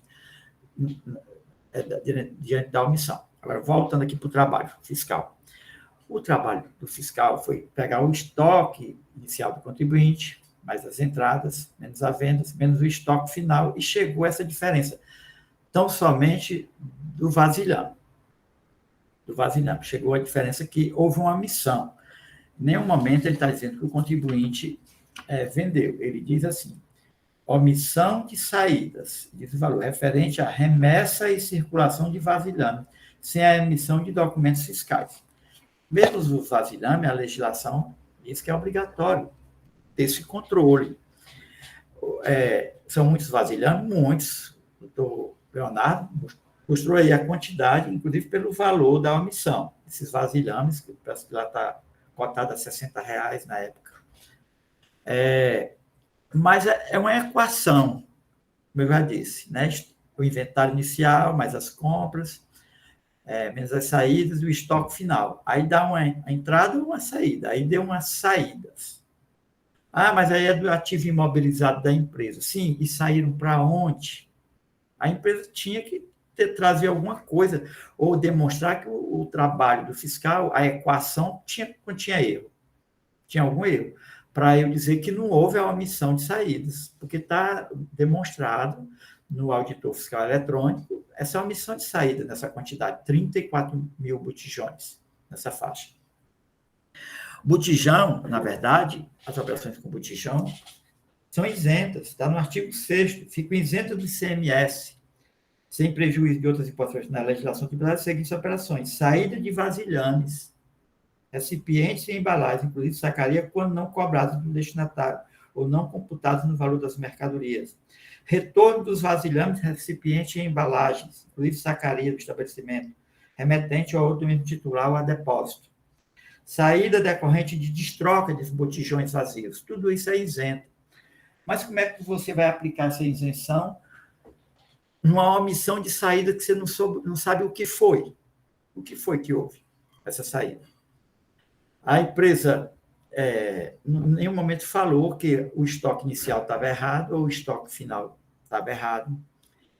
diante da omissão. Agora, voltando aqui para o trabalho fiscal. O trabalho do fiscal foi pegar o estoque inicial do contribuinte, mais as entradas, menos as vendas, menos o estoque final, e chegou a essa diferença. tão somente do vasilhame. Chegou a diferença que houve uma omissão. Em nenhum momento ele está dizendo que o contribuinte vendeu. Ele diz assim, omissão de saídas, diz o valor, referente à remessa e circulação de vasilhame, sem a emissão de documentos fiscais. Mesmo os vasilhame, a legislação diz que é obrigatório ter esse controle. São muitos vasilhames, muitos. O doutor Leonardo mostrou aí a quantidade, inclusive pelo valor da omissão. Esses vasilhames, que parece que lá está cotado a R$60 na época. Mas é uma equação, como eu já disse, né? O inventário inicial, mais as compras, menos as saídas e o estoque final. Aí dá uma entrada ou uma saída. Aí deu umas saídas. Mas aí é do ativo imobilizado da empresa. Sim, e saíram para onde? A empresa tinha que trazer alguma coisa, ou demonstrar que o trabalho do fiscal, a equação, continha erro. Tinha algum erro. Para eu dizer que não houve a omissão de saídas, porque está demonstrado no auditor fiscal eletrônico essa omissão de saída nessa quantidade, 34 mil botijões nessa faixa. Botijão, na verdade, as operações com botijão são isentas, está no artigo 6º, ficam isentas do ICMS, sem prejuízo de outras imposições na legislação tributária, as seguintes operações: saída de vasilhames, recipientes e embalagens, inclusive sacaria, quando não cobrados do destinatário ou não computados no valor das mercadorias. Retorno dos vasilhames, recipientes e embalagens, inclusive sacaria do estabelecimento, remetente ou outro mesmo titular ou a depósito. Saída decorrente de destroca de botijões vazios. Tudo isso é isento. Mas como é que você vai aplicar essa isenção numa omissão de saída que você não sabe o que foi? O que foi que houve essa saída? A empresa, em nenhum momento, falou que o estoque inicial estava errado ou o estoque final estava errado,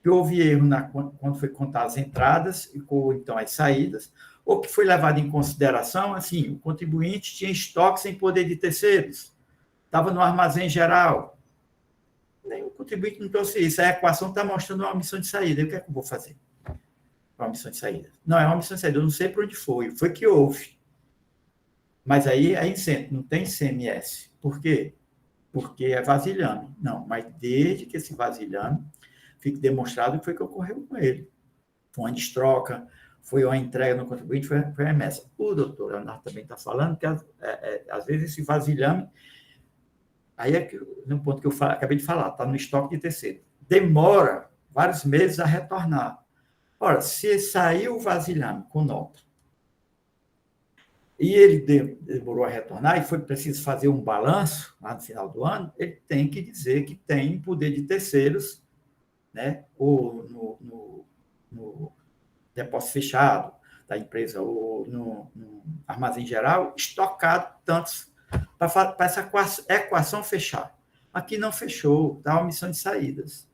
que houve erro quando foi contar as entradas ou então as saídas, ou que foi levado em consideração, assim, o contribuinte tinha estoque sem poder de terceiros, estava no armazém geral. Nem o contribuinte não trouxe isso. A equação está mostrando uma omissão de saída. E o que é que eu vou fazer? Uma omissão de saída. Não, é uma omissão de saída. Eu não sei para onde foi. Foi que houve. Mas aí é isento, não tem ICMS. Por quê? Porque é vasilhame. Não, mas desde que esse vasilhame fique demonstrado o que foi que ocorreu com ele. Foi uma destroca, foi uma entrega no contribuinte, foi a remessa. O doutor Leonardo também está falando que, às vezes, esse vasilhame, aí é no ponto que eu acabei de falar, está no estoque de terceiro, demora vários meses a retornar. Ora, se saiu o vasilhame com nota, e ele demorou a retornar, e foi preciso fazer um balanço lá no final do ano, ele tem que dizer que tem poder de terceiros, né, ou no depósito fechado da empresa, ou no armazém geral, estocado tantos, para essa equação fechar. Aqui não fechou, dá uma omissão de saídas.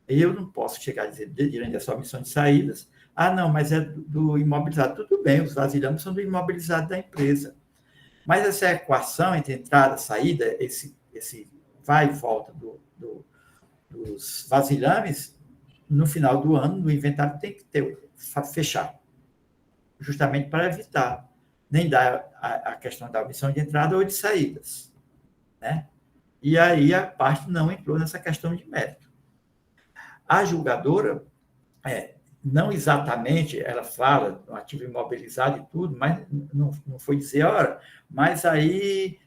Eu não posso chegar a dizer, diante dessa omissão de saídas, não, mas é do imobilizado. Tudo bem, os vasilhames são do imobilizado da empresa. Mas essa equação entre entrada e saída, esse vai e volta dos vasilhames, no final do ano, no inventário, tem que fechar. Justamente para evitar nem dar a questão da omissão de entrada ou de saídas. Né? E aí a parte não entrou nessa questão de mérito. A julgadora, não exatamente, ela fala do ativo imobilizado e tudo, mas não foi dizer, mas aí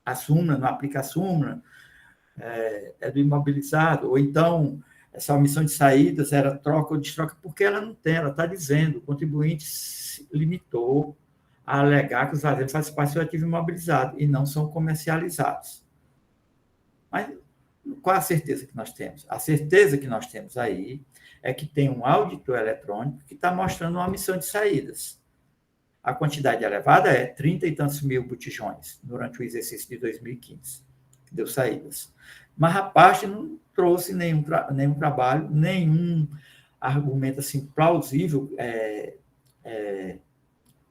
a súmula, não aplica a súmula, é do imobilizado, ou então essa omissão de saídas era troca ou destroca, porque ela não tem, ela está dizendo, o contribuinte se limitou a alegar que os vasilhames fazem parte do ativo imobilizado e não são comercializados. Mas qual a certeza que nós temos? A certeza que nós temos aí é que tem um auditor eletrônico que está mostrando uma omissão de saídas. A quantidade elevada é 30 e tantos mil botijões durante o exercício de 2015, que deu saídas. Mas a parte não trouxe nenhum trabalho, nenhum argumento assim, plausível,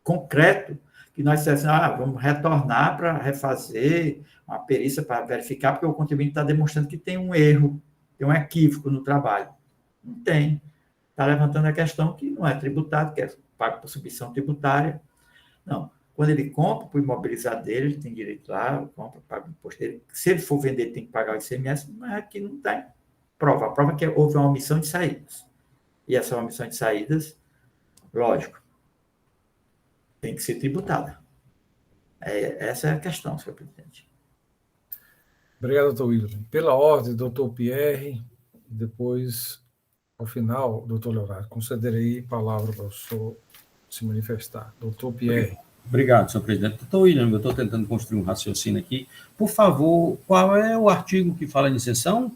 concreto, que nós dissessemos, vamos retornar para refazer uma perícia para verificar, porque o contribuinte está demonstrando que tem um erro tem um equívoco no trabalho. Não tem. Está levantando a questão que não é tributado, que é pago por submissão tributária. Não. Quando ele compra para o imobilizado dele, ele tem direito lá, compra, paga o imposto dele. Se ele for vender, ele tem que pagar o ICMS, mas aqui não tem prova. A prova é que houve uma omissão de saídas. E essa omissão de saídas, lógico, tem que ser tributada. Essa é a questão, senhor presidente. Obrigado, doutor Wilson. Pela ordem, doutor Pierre, e depois, ao final, doutor Leonardo, concederei a palavra para o senhor se manifestar. Doutor Pierre. Obrigado, senhor presidente. Doutor William, eu estou tentando construir um raciocínio aqui. Por favor, qual é o artigo que fala em isenção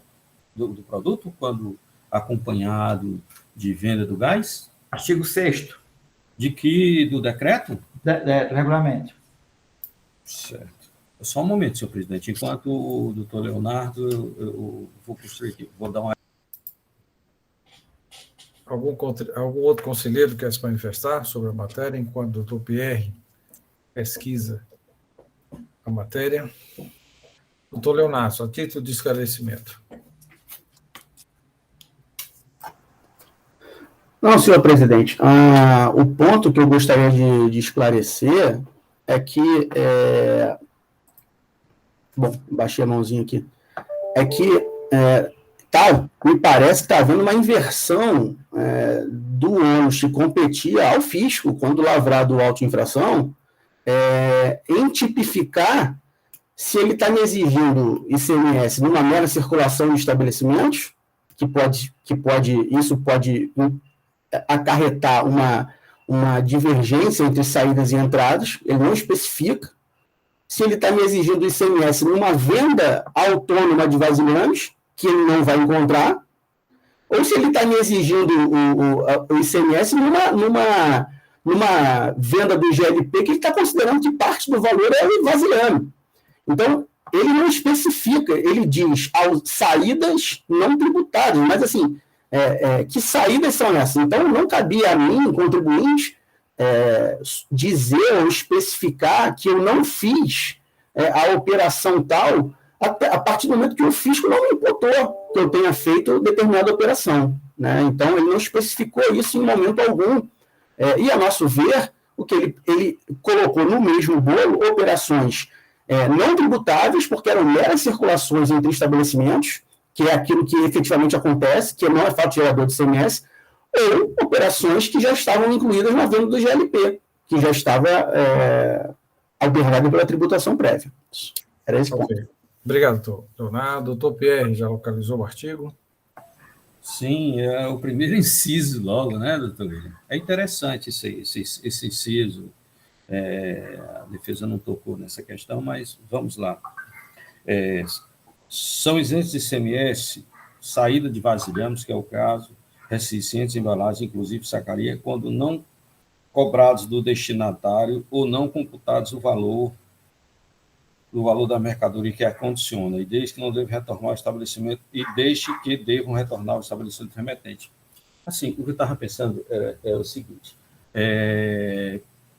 do produto quando acompanhado de venda do gás? Artigo 6º. De que? Do decreto? Do regulamento. Certo. Só um momento, senhor presidente. Enquanto o doutor Leonardo, eu vou construir aqui. Vou dar uma... Algum outro conselheiro quer se manifestar sobre a matéria, enquanto o doutor Pierre pesquisa a matéria? Doutor Leonardo, a título de esclarecimento. Não, senhor presidente. O ponto que eu gostaria de esclarecer é que... Bom, baixei a mãozinha aqui. É que me parece que está havendo uma inversão do ônus que competia ao fisco, quando lavrado auto-infração, em tipificar se ele está me exigindo ICMS numa mera circulação de estabelecimentos, isso pode acarretar uma divergência entre saídas e entradas, ele não especifica. Se ele está me exigindo ICMS numa venda autônoma de vasilhames, que ele não vai encontrar, ou se ele está me exigindo o ICMS numa venda do GLP, que ele está considerando que parte do valor é o vasilhame. Então, ele não especifica, ele diz saídas não tributárias, mas assim, que saídas são essas? Então, não cabia a mim, contribuinte, dizer ou especificar que eu não fiz a operação tal a partir do momento que o fisco não me imputou que eu tenha feito determinada operação, né? Então, ele não especificou isso em momento algum. E, a nosso ver, o que ele colocou no mesmo bolo operações não tributáveis, porque eram meras circulações entre estabelecimentos, que é aquilo que efetivamente acontece, que não é fato gerador de ICMS, ou operações que já estavam incluídas na venda do GLP, que já estava alternada pela tributação prévia. Era esse ponto. Obrigado, doutor Leonardo. Doutor Pierre, já localizou o artigo? Sim, é o primeiro inciso logo, né, doutor? É interessante esse inciso. A defesa não tocou nessa questão, mas vamos lá. São isentos de ICMS, saída de vasilhames, que é o caso, recipientes, embalagens, inclusive sacaria, quando não cobrados do destinatário ou não computados o valor da mercadoria que a condiciona, e desde que não deve retornar ao estabelecimento, e desde que devam retornar ao estabelecimento remetente. Assim, o que eu estava pensando é o seguinte,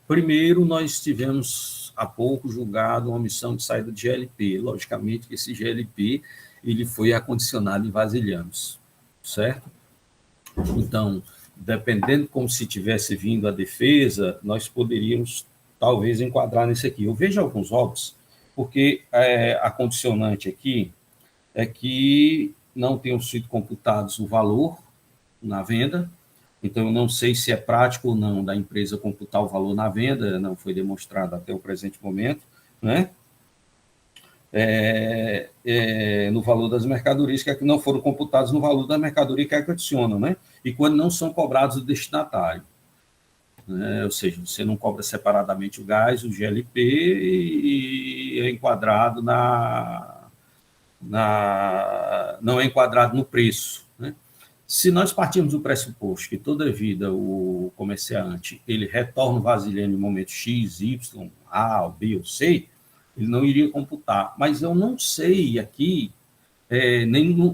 primeiro, nós tivemos há pouco julgado uma omissão de saída de GLP. Logicamente que esse GLP ele foi acondicionado em vasilhames, certo? Então, dependendo como se tivesse vindo a defesa, nós poderíamos talvez enquadrar nesse aqui. Eu vejo alguns óbitos, porque a condicionante aqui é que não tenham sido computados o valor na venda. Então, eu não sei se é prático ou não da empresa computar o valor na venda, não foi demonstrado até o presente momento, né? No valor das mercadorias que não foram computados no valor da mercadoria que adicionam, né? E quando não são cobrados o destinatário, né? Ou seja, você não cobra separadamente o gás, o GLP, e é enquadrado não é enquadrado no preço, né? Se nós partirmos do pressuposto que toda vida o comerciante ele retorna o vasilhame no momento X, Y, A, B ou C, ele não iria computar. Mas eu não sei aqui,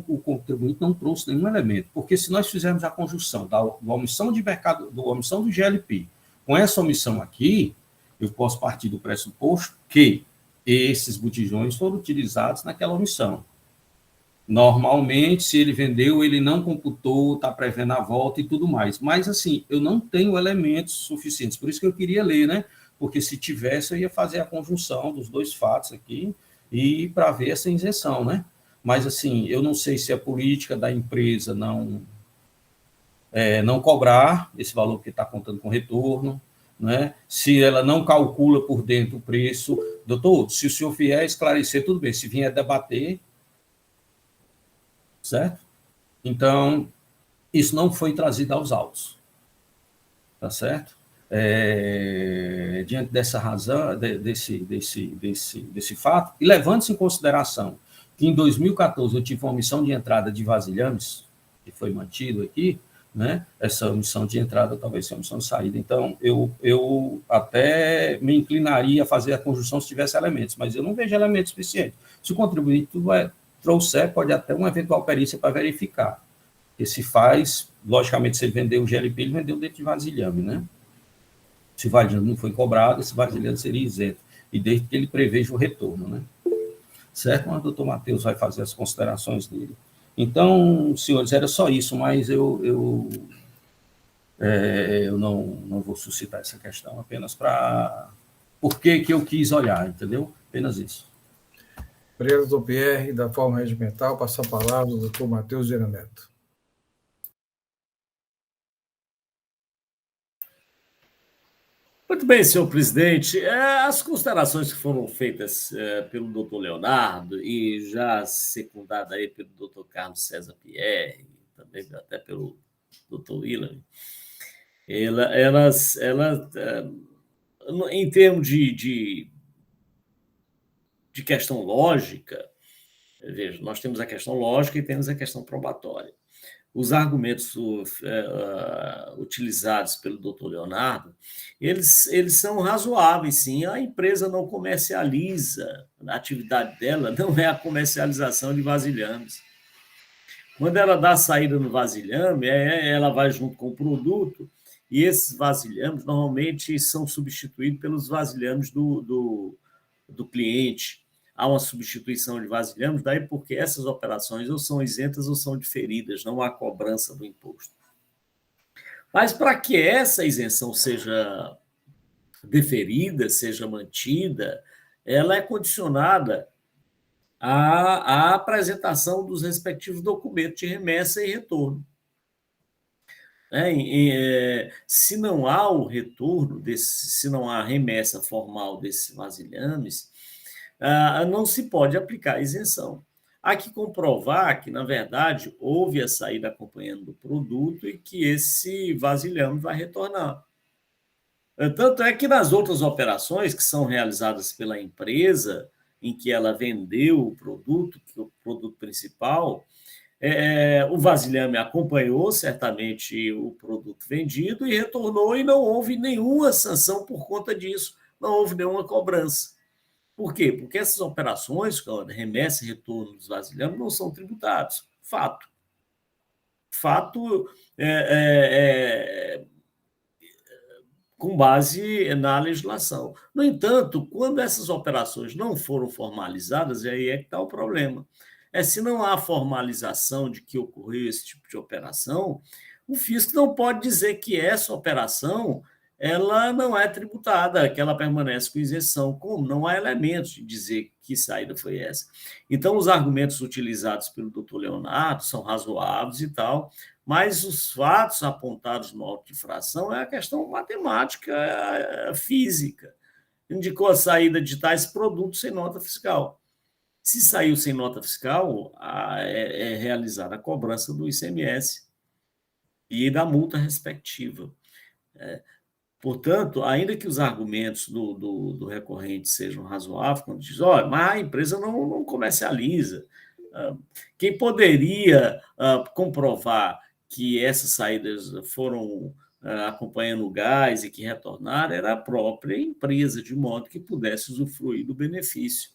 o contribuinte não trouxe nenhum elemento, porque se nós fizermos a conjunção da omissão de mercado, da omissão do GLP, com essa omissão aqui, eu posso partir do pressuposto que esses botijões foram utilizados naquela omissão. Normalmente, se ele vendeu, ele não computou, está prevendo a volta e tudo mais. Mas, assim, eu não tenho elementos suficientes. Por isso que eu queria ler, né? Porque se tivesse, eu ia fazer a conjunção dos dois fatos aqui e para ver essa isenção, né? Mas, assim, eu não sei se a política da empresa não cobrar esse valor que está contando com retorno, né? Se ela não calcula por dentro o preço. Doutor, se o senhor vier esclarecer, tudo bem. Se vier debater, certo? Então, isso não foi trazido aos autos, tá certo? Diante dessa razão, desse fato, e levando-se em consideração que em 2014 eu tive uma omissão de entrada de vasilhames, que foi mantido aqui, né? Essa omissão de entrada talvez seja omissão de saída. Então, eu até me inclinaria a fazer a conjunção se tivesse elementos, mas eu não vejo elementos suficientes. Se o contribuinte trouxer, pode até uma eventual perícia para verificar. E se faz, logicamente, se ele vendeu o GLP, ele vendeu dentro de vasilhame, né? Se vasilhame não foi cobrado, esse vasilhame seria isento. E desde que ele preveja o retorno, né? Certo? Mas o doutor Matheus vai fazer as considerações dele. Então, senhores, era só isso, mas eu não vou suscitar essa questão, apenas para... Por que eu quis olhar, entendeu? Apenas isso. Obrigado, doutor Pierre. Da forma regimental, passa a palavra ao doutor Matheus Vieira Neto. Muito bem, senhor presidente. As considerações que foram feitas pelo doutor Leonardo e já secundada aí pelo doutor Carlos César Pierre, também até pelo doutor William, elas em termos de questão lógica, veja, nós temos a questão lógica e temos a questão probatória. Os argumentos utilizados pelo doutor Leonardo, eles são razoáveis, sim. A empresa não comercializa, a atividade dela não é a comercialização de vasilhames. Quando ela dá saída no vasilhame, ela vai junto com o produto, e esses vasilhames normalmente são substituídos pelos vasilhames do cliente. Há uma substituição de vasilhames, daí porque essas operações ou são isentas ou são diferidas, não há cobrança do imposto. Mas para que essa isenção seja deferida, seja mantida, ela é condicionada à apresentação dos respectivos documentos de remessa e retorno. Se não há o retorno, se não há remessa formal desses vasilhames, não se pode aplicar a isenção. Há que comprovar que, na verdade, houve a saída acompanhando do produto e que esse vasilhame vai retornar. Tanto é que nas outras operações que são realizadas pela empresa, em que ela vendeu o produto, que é o produto principal, o vasilhame acompanhou certamente o produto vendido e retornou, e não houve nenhuma sanção por conta disso, não houve nenhuma cobrança. Por quê? Porque essas operações, remessa e retorno dos vasilhames, não são tributados. Fato. Fato com base na legislação. No entanto, quando essas operações não foram formalizadas, aí é que está o problema. Se não há formalização de que ocorreu esse tipo de operação, o fisco não pode dizer que essa operação ela não é tributada, que ela permanece com isenção. Como? Não há elementos de dizer que saída foi essa. Então, os argumentos utilizados pelo doutor Leonardo são razoáveis e tal, mas os fatos apontados no auto de infração é a questão matemática, física. Indicou a saída de tais produtos sem nota fiscal. Se saiu sem nota fiscal, é realizada a cobrança do ICMS e da multa respectiva. Portanto, ainda que os argumentos do recorrente sejam razoáveis, quando diz, mas a empresa não comercializa. Quem poderia comprovar que essas saídas foram acompanhando o gás e que retornaram era a própria empresa, de modo que pudesse usufruir do benefício.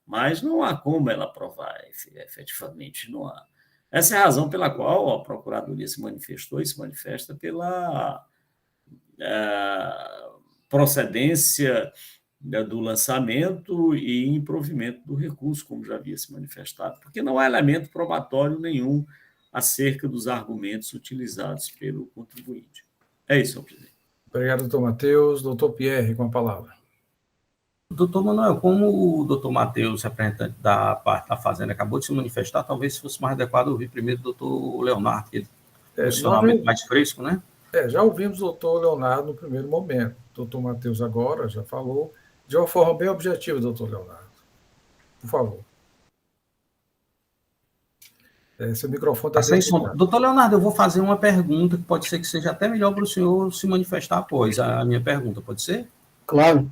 Mas não há como ela provar, efetivamente, não há. Essa é a razão pela qual a Procuradoria se manifestou e se manifesta pela procedência do lançamento e improvimento do recurso, como já havia se manifestado, porque não há elemento probatório nenhum acerca dos argumentos utilizados pelo contribuinte. É isso, senhor presidente. Obrigado, doutor Matheus. Doutor Pierre, com a palavra. Doutor Manuel, como o doutor Matheus, representante da parte da Fazenda, acabou de se manifestar, talvez fosse mais adequado ouvir primeiro o doutor Leonardo, que é posicionamento mais fresco, né? Já ouvimos o doutor Leonardo no primeiro momento. O doutor Matheus agora já falou de uma forma bem objetiva, doutor Leonardo. Por favor. Seu microfone está desligado. Doutor Leonardo, eu vou fazer uma pergunta que pode ser que seja até melhor para o senhor se manifestar após a minha pergunta, pode ser? Claro.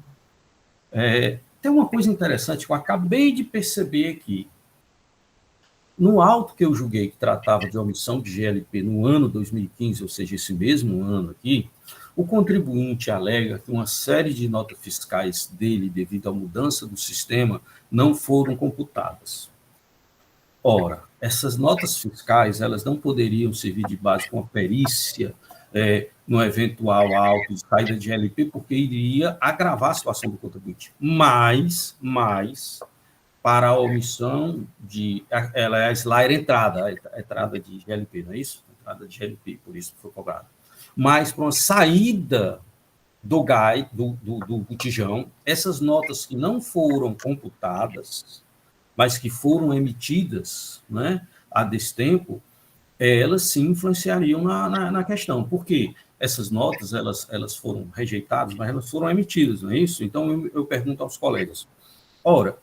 Tem uma coisa interessante que eu acabei de perceber aqui. No auto que eu julguei que tratava de omissão de GLP no ano 2015, ou seja, esse mesmo ano aqui, o contribuinte alega que uma série de notas fiscais dele, devido à mudança do sistema, não foram computadas. Ora, essas notas fiscais, elas não poderiam servir de base com a perícia no eventual auto de saída de GLP, porque iria agravar a situação do contribuinte. Mas para a omissão de... Aliás, lá era entrada de GLP, não é isso? Entrada de GLP, por isso foi cobrado. Mas para uma saída do GAI, do botijão, essas notas que não foram computadas, mas que foram emitidas, né, a destempo, elas sim influenciariam na questão. Por quê? Essas notas, elas foram rejeitadas, mas elas foram emitidas, não é isso? Então, eu pergunto aos colegas, ora,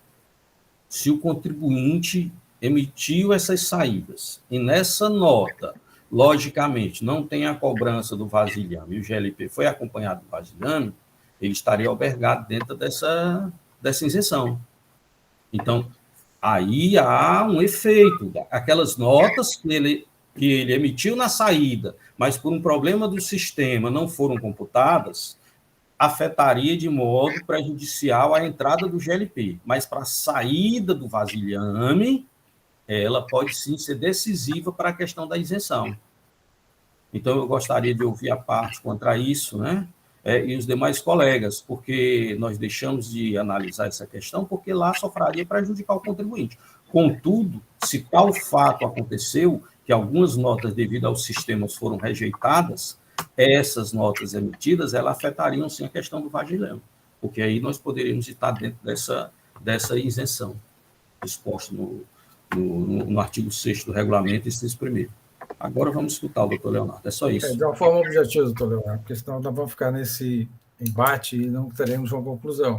se o contribuinte emitiu essas saídas, e nessa nota, logicamente, não tem a cobrança do vasilhame, e o GLP foi acompanhado do vasilhame, ele estaria albergado dentro dessa isenção. Então, aí há um efeito. Aquelas notas que ele emitiu na saída, mas por um problema do sistema não foram computadas, afetaria de modo prejudicial a entrada do GLP. Mas para a saída do vasilhame, ela pode sim ser decisiva para a questão da isenção. Então, eu gostaria de ouvir a parte contra isso, né? E os demais colegas, porque nós deixamos de analisar essa questão, porque lá só faria prejudicar o contribuinte. Contudo, se tal fato aconteceu, que algumas notas devido aos sistemas foram rejeitadas, essas notas emitidas, elas afetariam sim a questão do vasilhame, porque aí nós poderíamos estar dentro dessa isenção, exposto no artigo 6º do regulamento, inciso 1º. Agora vamos escutar o doutor Leonardo, é só isso. De uma forma objetiva, doutor Leonardo, porque senão nós vamos ficar nesse embate e não teremos uma conclusão.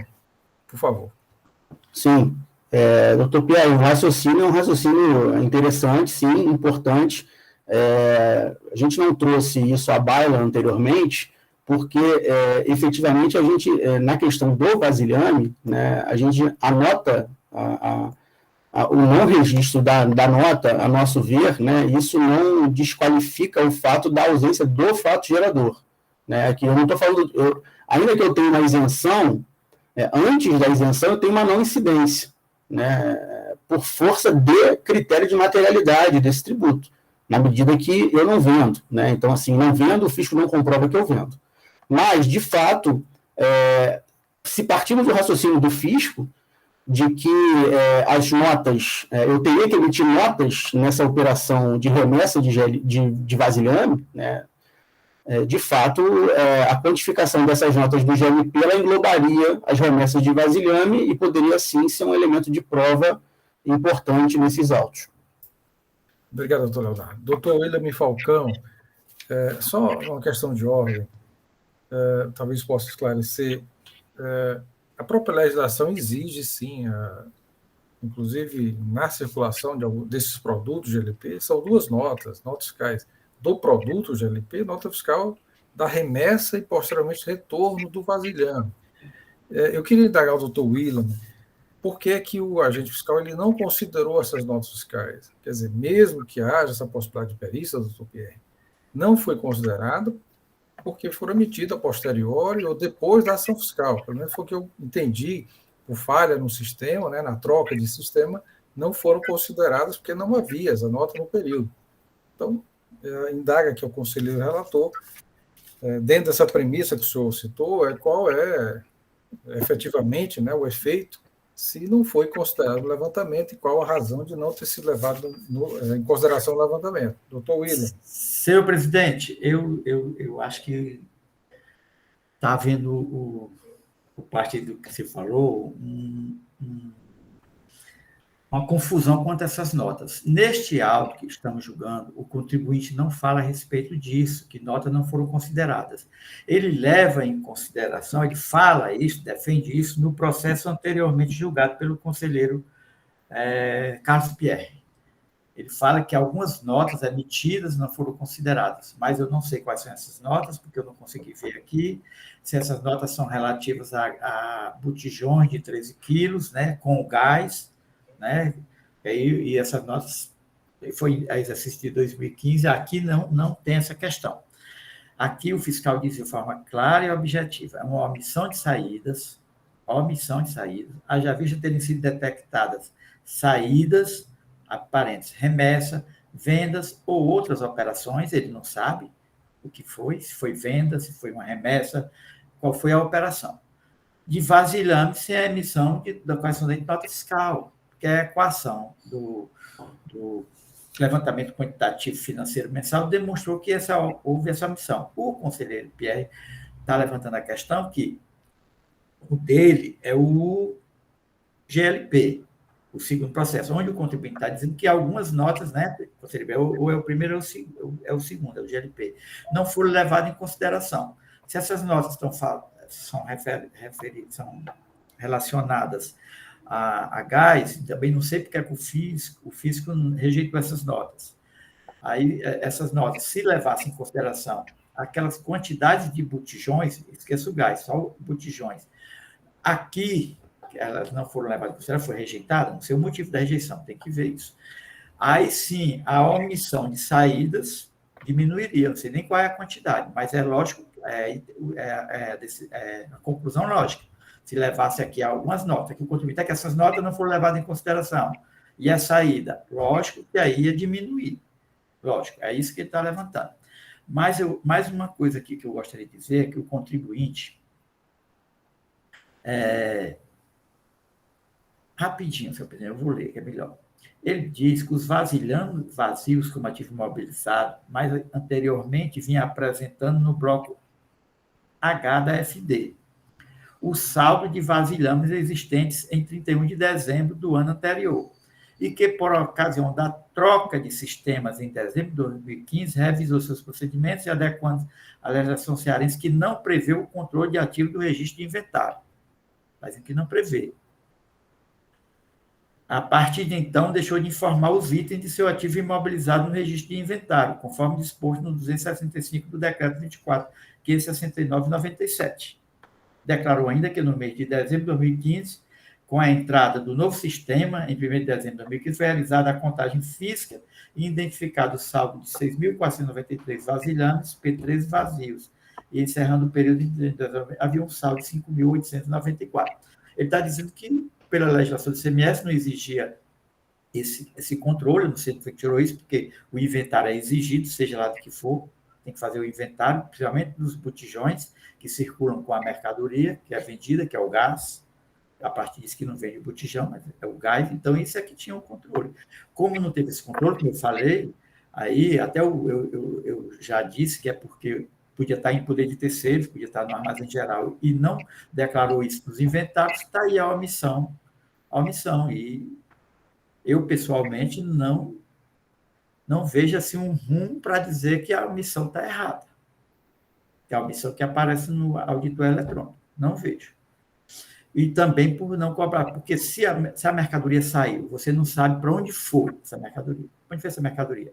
Por favor. Sim. Doutor Pierre, o raciocínio é um raciocínio interessante, sim, importante. A gente não trouxe isso à baila anteriormente, porque, efetivamente, a gente, na questão do vasilhame, né, a gente anota o não registro da nota, a nosso ver, né, isso não desqualifica o fato da ausência do fato gerador. Né? Aqui eu não estou falando... ainda que eu tenha uma isenção, antes da isenção eu tenho uma não incidência, né, por força de critério de materialidade desse tributo, na medida que eu não vendo. Né? Então, assim, não vendo, o fisco não comprova que eu vendo. Mas, de fato, se partimos do raciocínio do fisco, de que as notas, eu teria que emitir notas nessa operação de remessa de vasilhame, né? De fato, a quantificação dessas notas do GLP, ela englobaria as remessas de vasilhame e poderia, sim, ser um elemento de prova importante nesses autos. Obrigado, doutor Leonardo. Doutor William Falcão, só uma questão de ordem, talvez possa esclarecer. A própria legislação exige, sim, inclusive na circulação desses produtos GLP, são duas notas fiscais do produto GLP, nota fiscal da remessa e, posteriormente, retorno do vasilhame. Eu queria indagar ao doutor William por que o agente fiscal ele não considerou essas notas fiscais. Quer dizer, mesmo que haja essa possibilidade de perícia, doutor Pierre, não foi considerado porque foram emitidas a posteriori ou depois da ação fiscal. Pelo menos foi o que eu entendi, por falha no sistema, né, na troca de sistema, não foram consideradas porque não havia essa nota no período. Então, indaga aqui o conselheiro relator, dentro dessa premissa que o senhor citou, qual é efetivamente, né, o efeito, se não foi considerado o levantamento e qual a razão de não ter sido levado em consideração o levantamento. Doutor William. Senhor presidente, eu acho que está havendo, por parte do que você falou, uma confusão quanto a essas notas. Neste auto que estamos julgando, o contribuinte não fala a respeito disso, que notas não foram consideradas. Ele leva em consideração, ele fala isso, defende isso, no processo anteriormente julgado pelo conselheiro Carlos Pierre. Ele fala que algumas notas emitidas não foram consideradas, mas eu não sei quais são essas notas, porque eu não consegui ver aqui, se essas notas são relativas a botijões de 13 quilos, né, com gás, né, e essas notas, foi a exercício de 2015, aqui não tem essa questão. Aqui o fiscal diz de forma clara e objetiva, é uma omissão de saídas, haja vista terem sido detectadas saídas, parênteses, remessa, vendas ou outras operações, ele não sabe o que foi, se foi venda, se foi uma remessa, qual foi a operação. De vasilhame sem a emissão da correspondente nota fiscal, que é a equação do levantamento quantitativo financeiro mensal, demonstrou que houve essa omissão. O conselheiro Pierre está levantando a questão que o dele é o GLP, o segundo processo, onde o contribuinte está dizendo que algumas notas, né, ou é o primeiro ou é o segundo, é o GLP, não foram levadas em consideração. Se essas notas são relacionadas a gás, também não sei porque é que o fisco rejeitou essas notas. Aí, essas notas, se levassem em consideração aquelas quantidades de botijões, esqueça o gás, só botijões, aqui, elas não foram levadas em consideração, foi rejeitada, não sei o motivo da rejeição, tem que ver isso. Aí sim, a omissão de saídas diminuiria, não sei nem qual é a quantidade, mas é lógico, a conclusão lógica. Se levasse aqui algumas notas, que o contribuinte é que essas notas não foram levadas em consideração, e a saída, lógico que aí ia diminuir, lógico, é isso que ele está levantando. Mas mais uma coisa aqui que eu gostaria de dizer é que o contribuinte rapidinho, senhor presidente, eu vou ler, que é melhor. Ele diz que os vasilhames vazios como ativo imobilizado, mais anteriormente vinha apresentando no bloco H da FD o saldo de vasilhames existentes em 31 de dezembro do ano anterior, e que, por ocasião da troca de sistemas em dezembro de 2015, revisou seus procedimentos e adequando a legislação cearense que não prevê o controle de ativo do registro de inventário. Mas que não prevê. A partir de então, deixou de informar os itens de seu ativo imobilizado no registro de inventário, conforme disposto no 265 do Decreto 24.569/97. Declarou ainda que no mês de dezembro de 2015, com a entrada do novo sistema, em 1º de dezembro de 2015, foi realizada a contagem física e identificado o saldo de 6.493 vasilhames, P13 vazios, e encerrando o período de dezembro, havia um saldo de 5.894. Ele está dizendo que, pela legislação do ICMS, não exigia esse controle, não sei se tirou isso, porque o inventário é exigido, seja lá do que for, tem que fazer o inventário, principalmente dos botijões que circulam com a mercadoria, que é vendida, que é o gás. A partir disso que não vende o botijão, mas é o gás. Então, isso é que tinha um controle. Como não teve esse controle, como eu falei, aí até eu já disse que é porque podia estar em poder de terceiros, podia estar no armazém geral, e não declarou isso nos inventários, está aí a omissão. E eu, pessoalmente, não vejo assim, um rumo para dizer que a omissão está errada. Que é a omissão que aparece no auditor eletrônico. Não vejo. E também por não cobrar, porque se a mercadoria saiu, você não sabe para onde foi essa mercadoria. Onde foi essa mercadoria?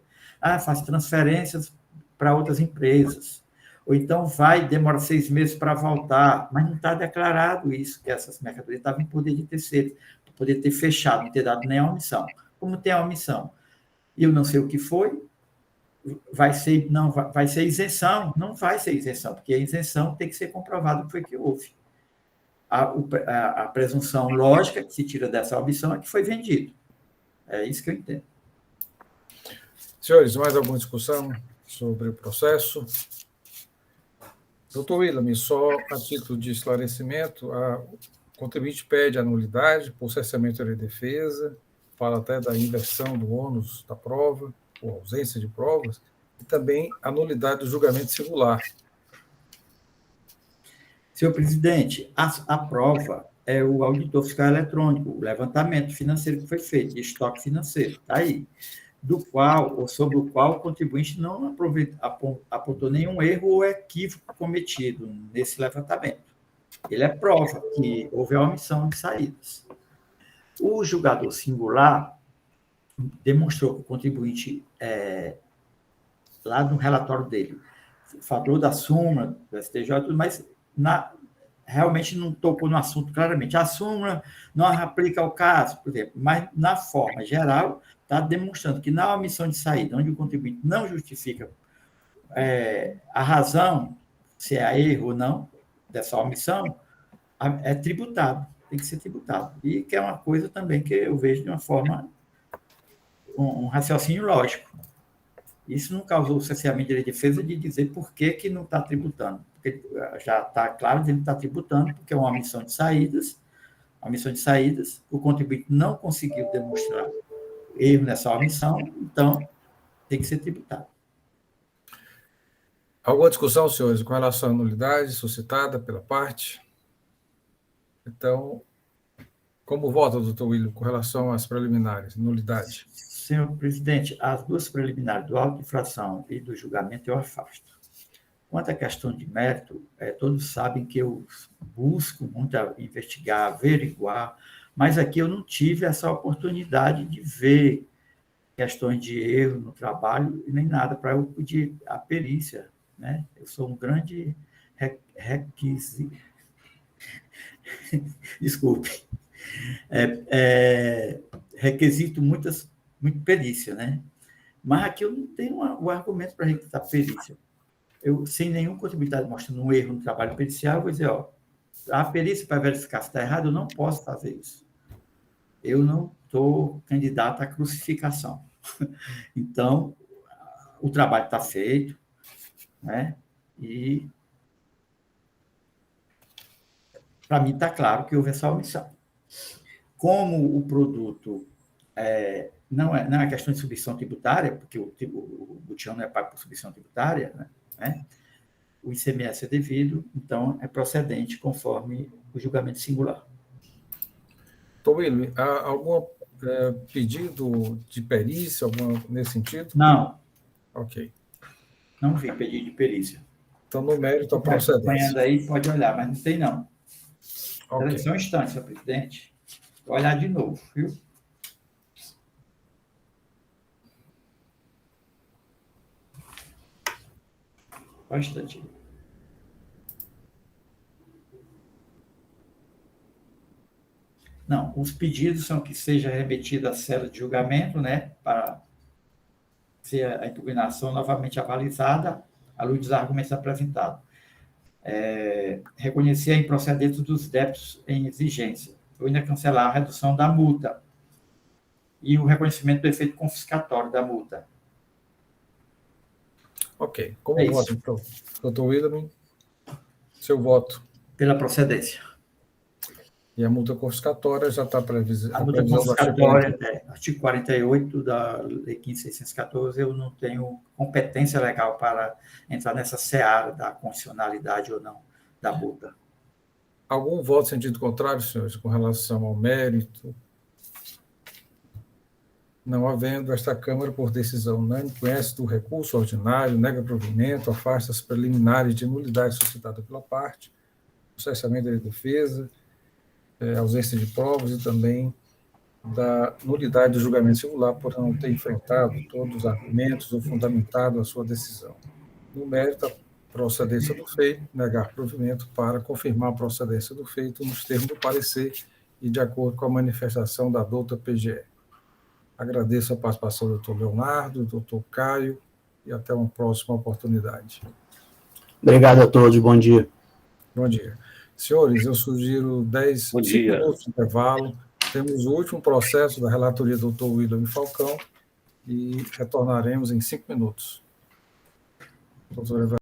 Faz transferências para outras empresas. Ou então demora 6 meses para voltar, mas não está declarado isso, que essas mercadorias estavam em poder de terceiros, para poder ter fechado, não ter dado nem a omissão. Como tem a omissão? Eu não sei o que foi, vai ser isenção. Não vai ser isenção, porque a isenção tem que ser comprovado o que foi que houve. A presunção lógica que se tira dessa omissão é que foi vendido. É isso que eu entendo. Senhores, mais alguma discussão sobre o processo? Doutor William, só a título de esclarecimento, o contribuinte pede a nulidade por cessamento de defesa, fala até da inversão do ônus da prova, ou ausência de provas, e também a nulidade do julgamento singular. Senhor presidente, a prova é o auditor fiscal eletrônico, o levantamento financeiro que foi feito, de estoque financeiro, está aí, do qual, ou sobre o qual o contribuinte não apontou nenhum erro ou equívoco cometido nesse levantamento. Ele é prova que houve a omissão de saídas. O julgador singular demonstrou que o contribuinte, lá no relatório dele, falou da súmula do STJ, mas realmente não tocou no assunto claramente. A súmula não aplica ao caso, por exemplo, mas na forma geral está demonstrando que na omissão de saída, onde o contribuinte não justifica a razão, se há erro ou não, dessa omissão, é tributado, tem que ser tributado. E que é uma coisa também que eu vejo de uma forma, um raciocínio lógico. Isso não causou o cerceamento de direito de defesa de dizer por que não está tributando. Porque já está claro que ele está tributando, porque é uma omissão de saídas. A omissão de saídas, o contribuinte não conseguiu demonstrar erro nessa omissão, então tem que ser tributado. Alguma discussão, senhores, com relação à nulidade suscitada pela parte? Então, como vota, doutor William, com relação às preliminares, nulidade? Senhor presidente, as duas preliminares do auto de infração e do julgamento eu afasto. Quanto à questão de mérito, todos sabem que eu busco muito investigar, averiguar, mas aqui eu não tive essa oportunidade de ver questões de erro no trabalho e nem nada para eu pedir a perícia, né? Eu sou um grande requisito. Desculpe. Requisito muito perícia, né? Mas aqui eu não tenho o argumento para requisitar perícia. Eu, sem nenhum contribuinte mostrando um erro no trabalho pericial, eu vou dizer, a perícia para verificar se está errado, eu não posso fazer isso. Eu não estou candidato à crucificação. Então, o trabalho está feito, né? E para mim está claro que houve essa omissão. Como o produto não é questão de subvenção tributária, porque o butião não é pago por subvenção tributária, né? O ICMS é devido, então é procedente conforme o julgamento singular. Doutor William, há algum pedido de perícia, nesse sentido? Não. Ok. Não vi pedido de perícia. Então, no mérito, a procedência. Acompanhando aí, pode olhar, mas não tem, não. Ok. Só um instante, senhor presidente. Vou olhar de novo, viu? Só um instante. Não, os pedidos são que seja remetida a cela de julgamento, né, para ser a impugnação novamente avalizada, à luz dos argumentos apresentados. Reconhecer a improcedência dos débitos em exigência, ou ainda cancelar a redução da multa e o reconhecimento do efeito confiscatório da multa. Ok. Como voto, então? Doutor William, seu voto. Pela procedência. E a multa confiscatória já está prevista. A multa confiscatória, artigo 48 da Lei 15.614, eu não tenho competência legal para entrar nessa seara da constitucionalidade ou não da multa. Algum voto em sentido contrário, senhores, com relação ao mérito? Não havendo, esta Câmara, por decisão unânime, conhece do recurso ordinário, nega provimento, afasta as preliminares de nulidade suscitada pela parte, processamento da defesa, ausência de provas e também da nulidade do julgamento singular por não ter enfrentado todos os argumentos ou fundamentado a sua decisão. No mérito, a procedência do feito, negar provimento para confirmar a procedência do feito nos termos do parecer e de acordo com a manifestação da douta PGE. Agradeço a participação do doutor Leonardo, do doutor Caio, e até uma próxima oportunidade. Obrigado a todos, bom dia. Bom dia. Senhores, eu sugiro 5 minutos de intervalo. Temos o último processo da relatoria do doutor William Falcão e retornaremos em 5 minutos. Doutor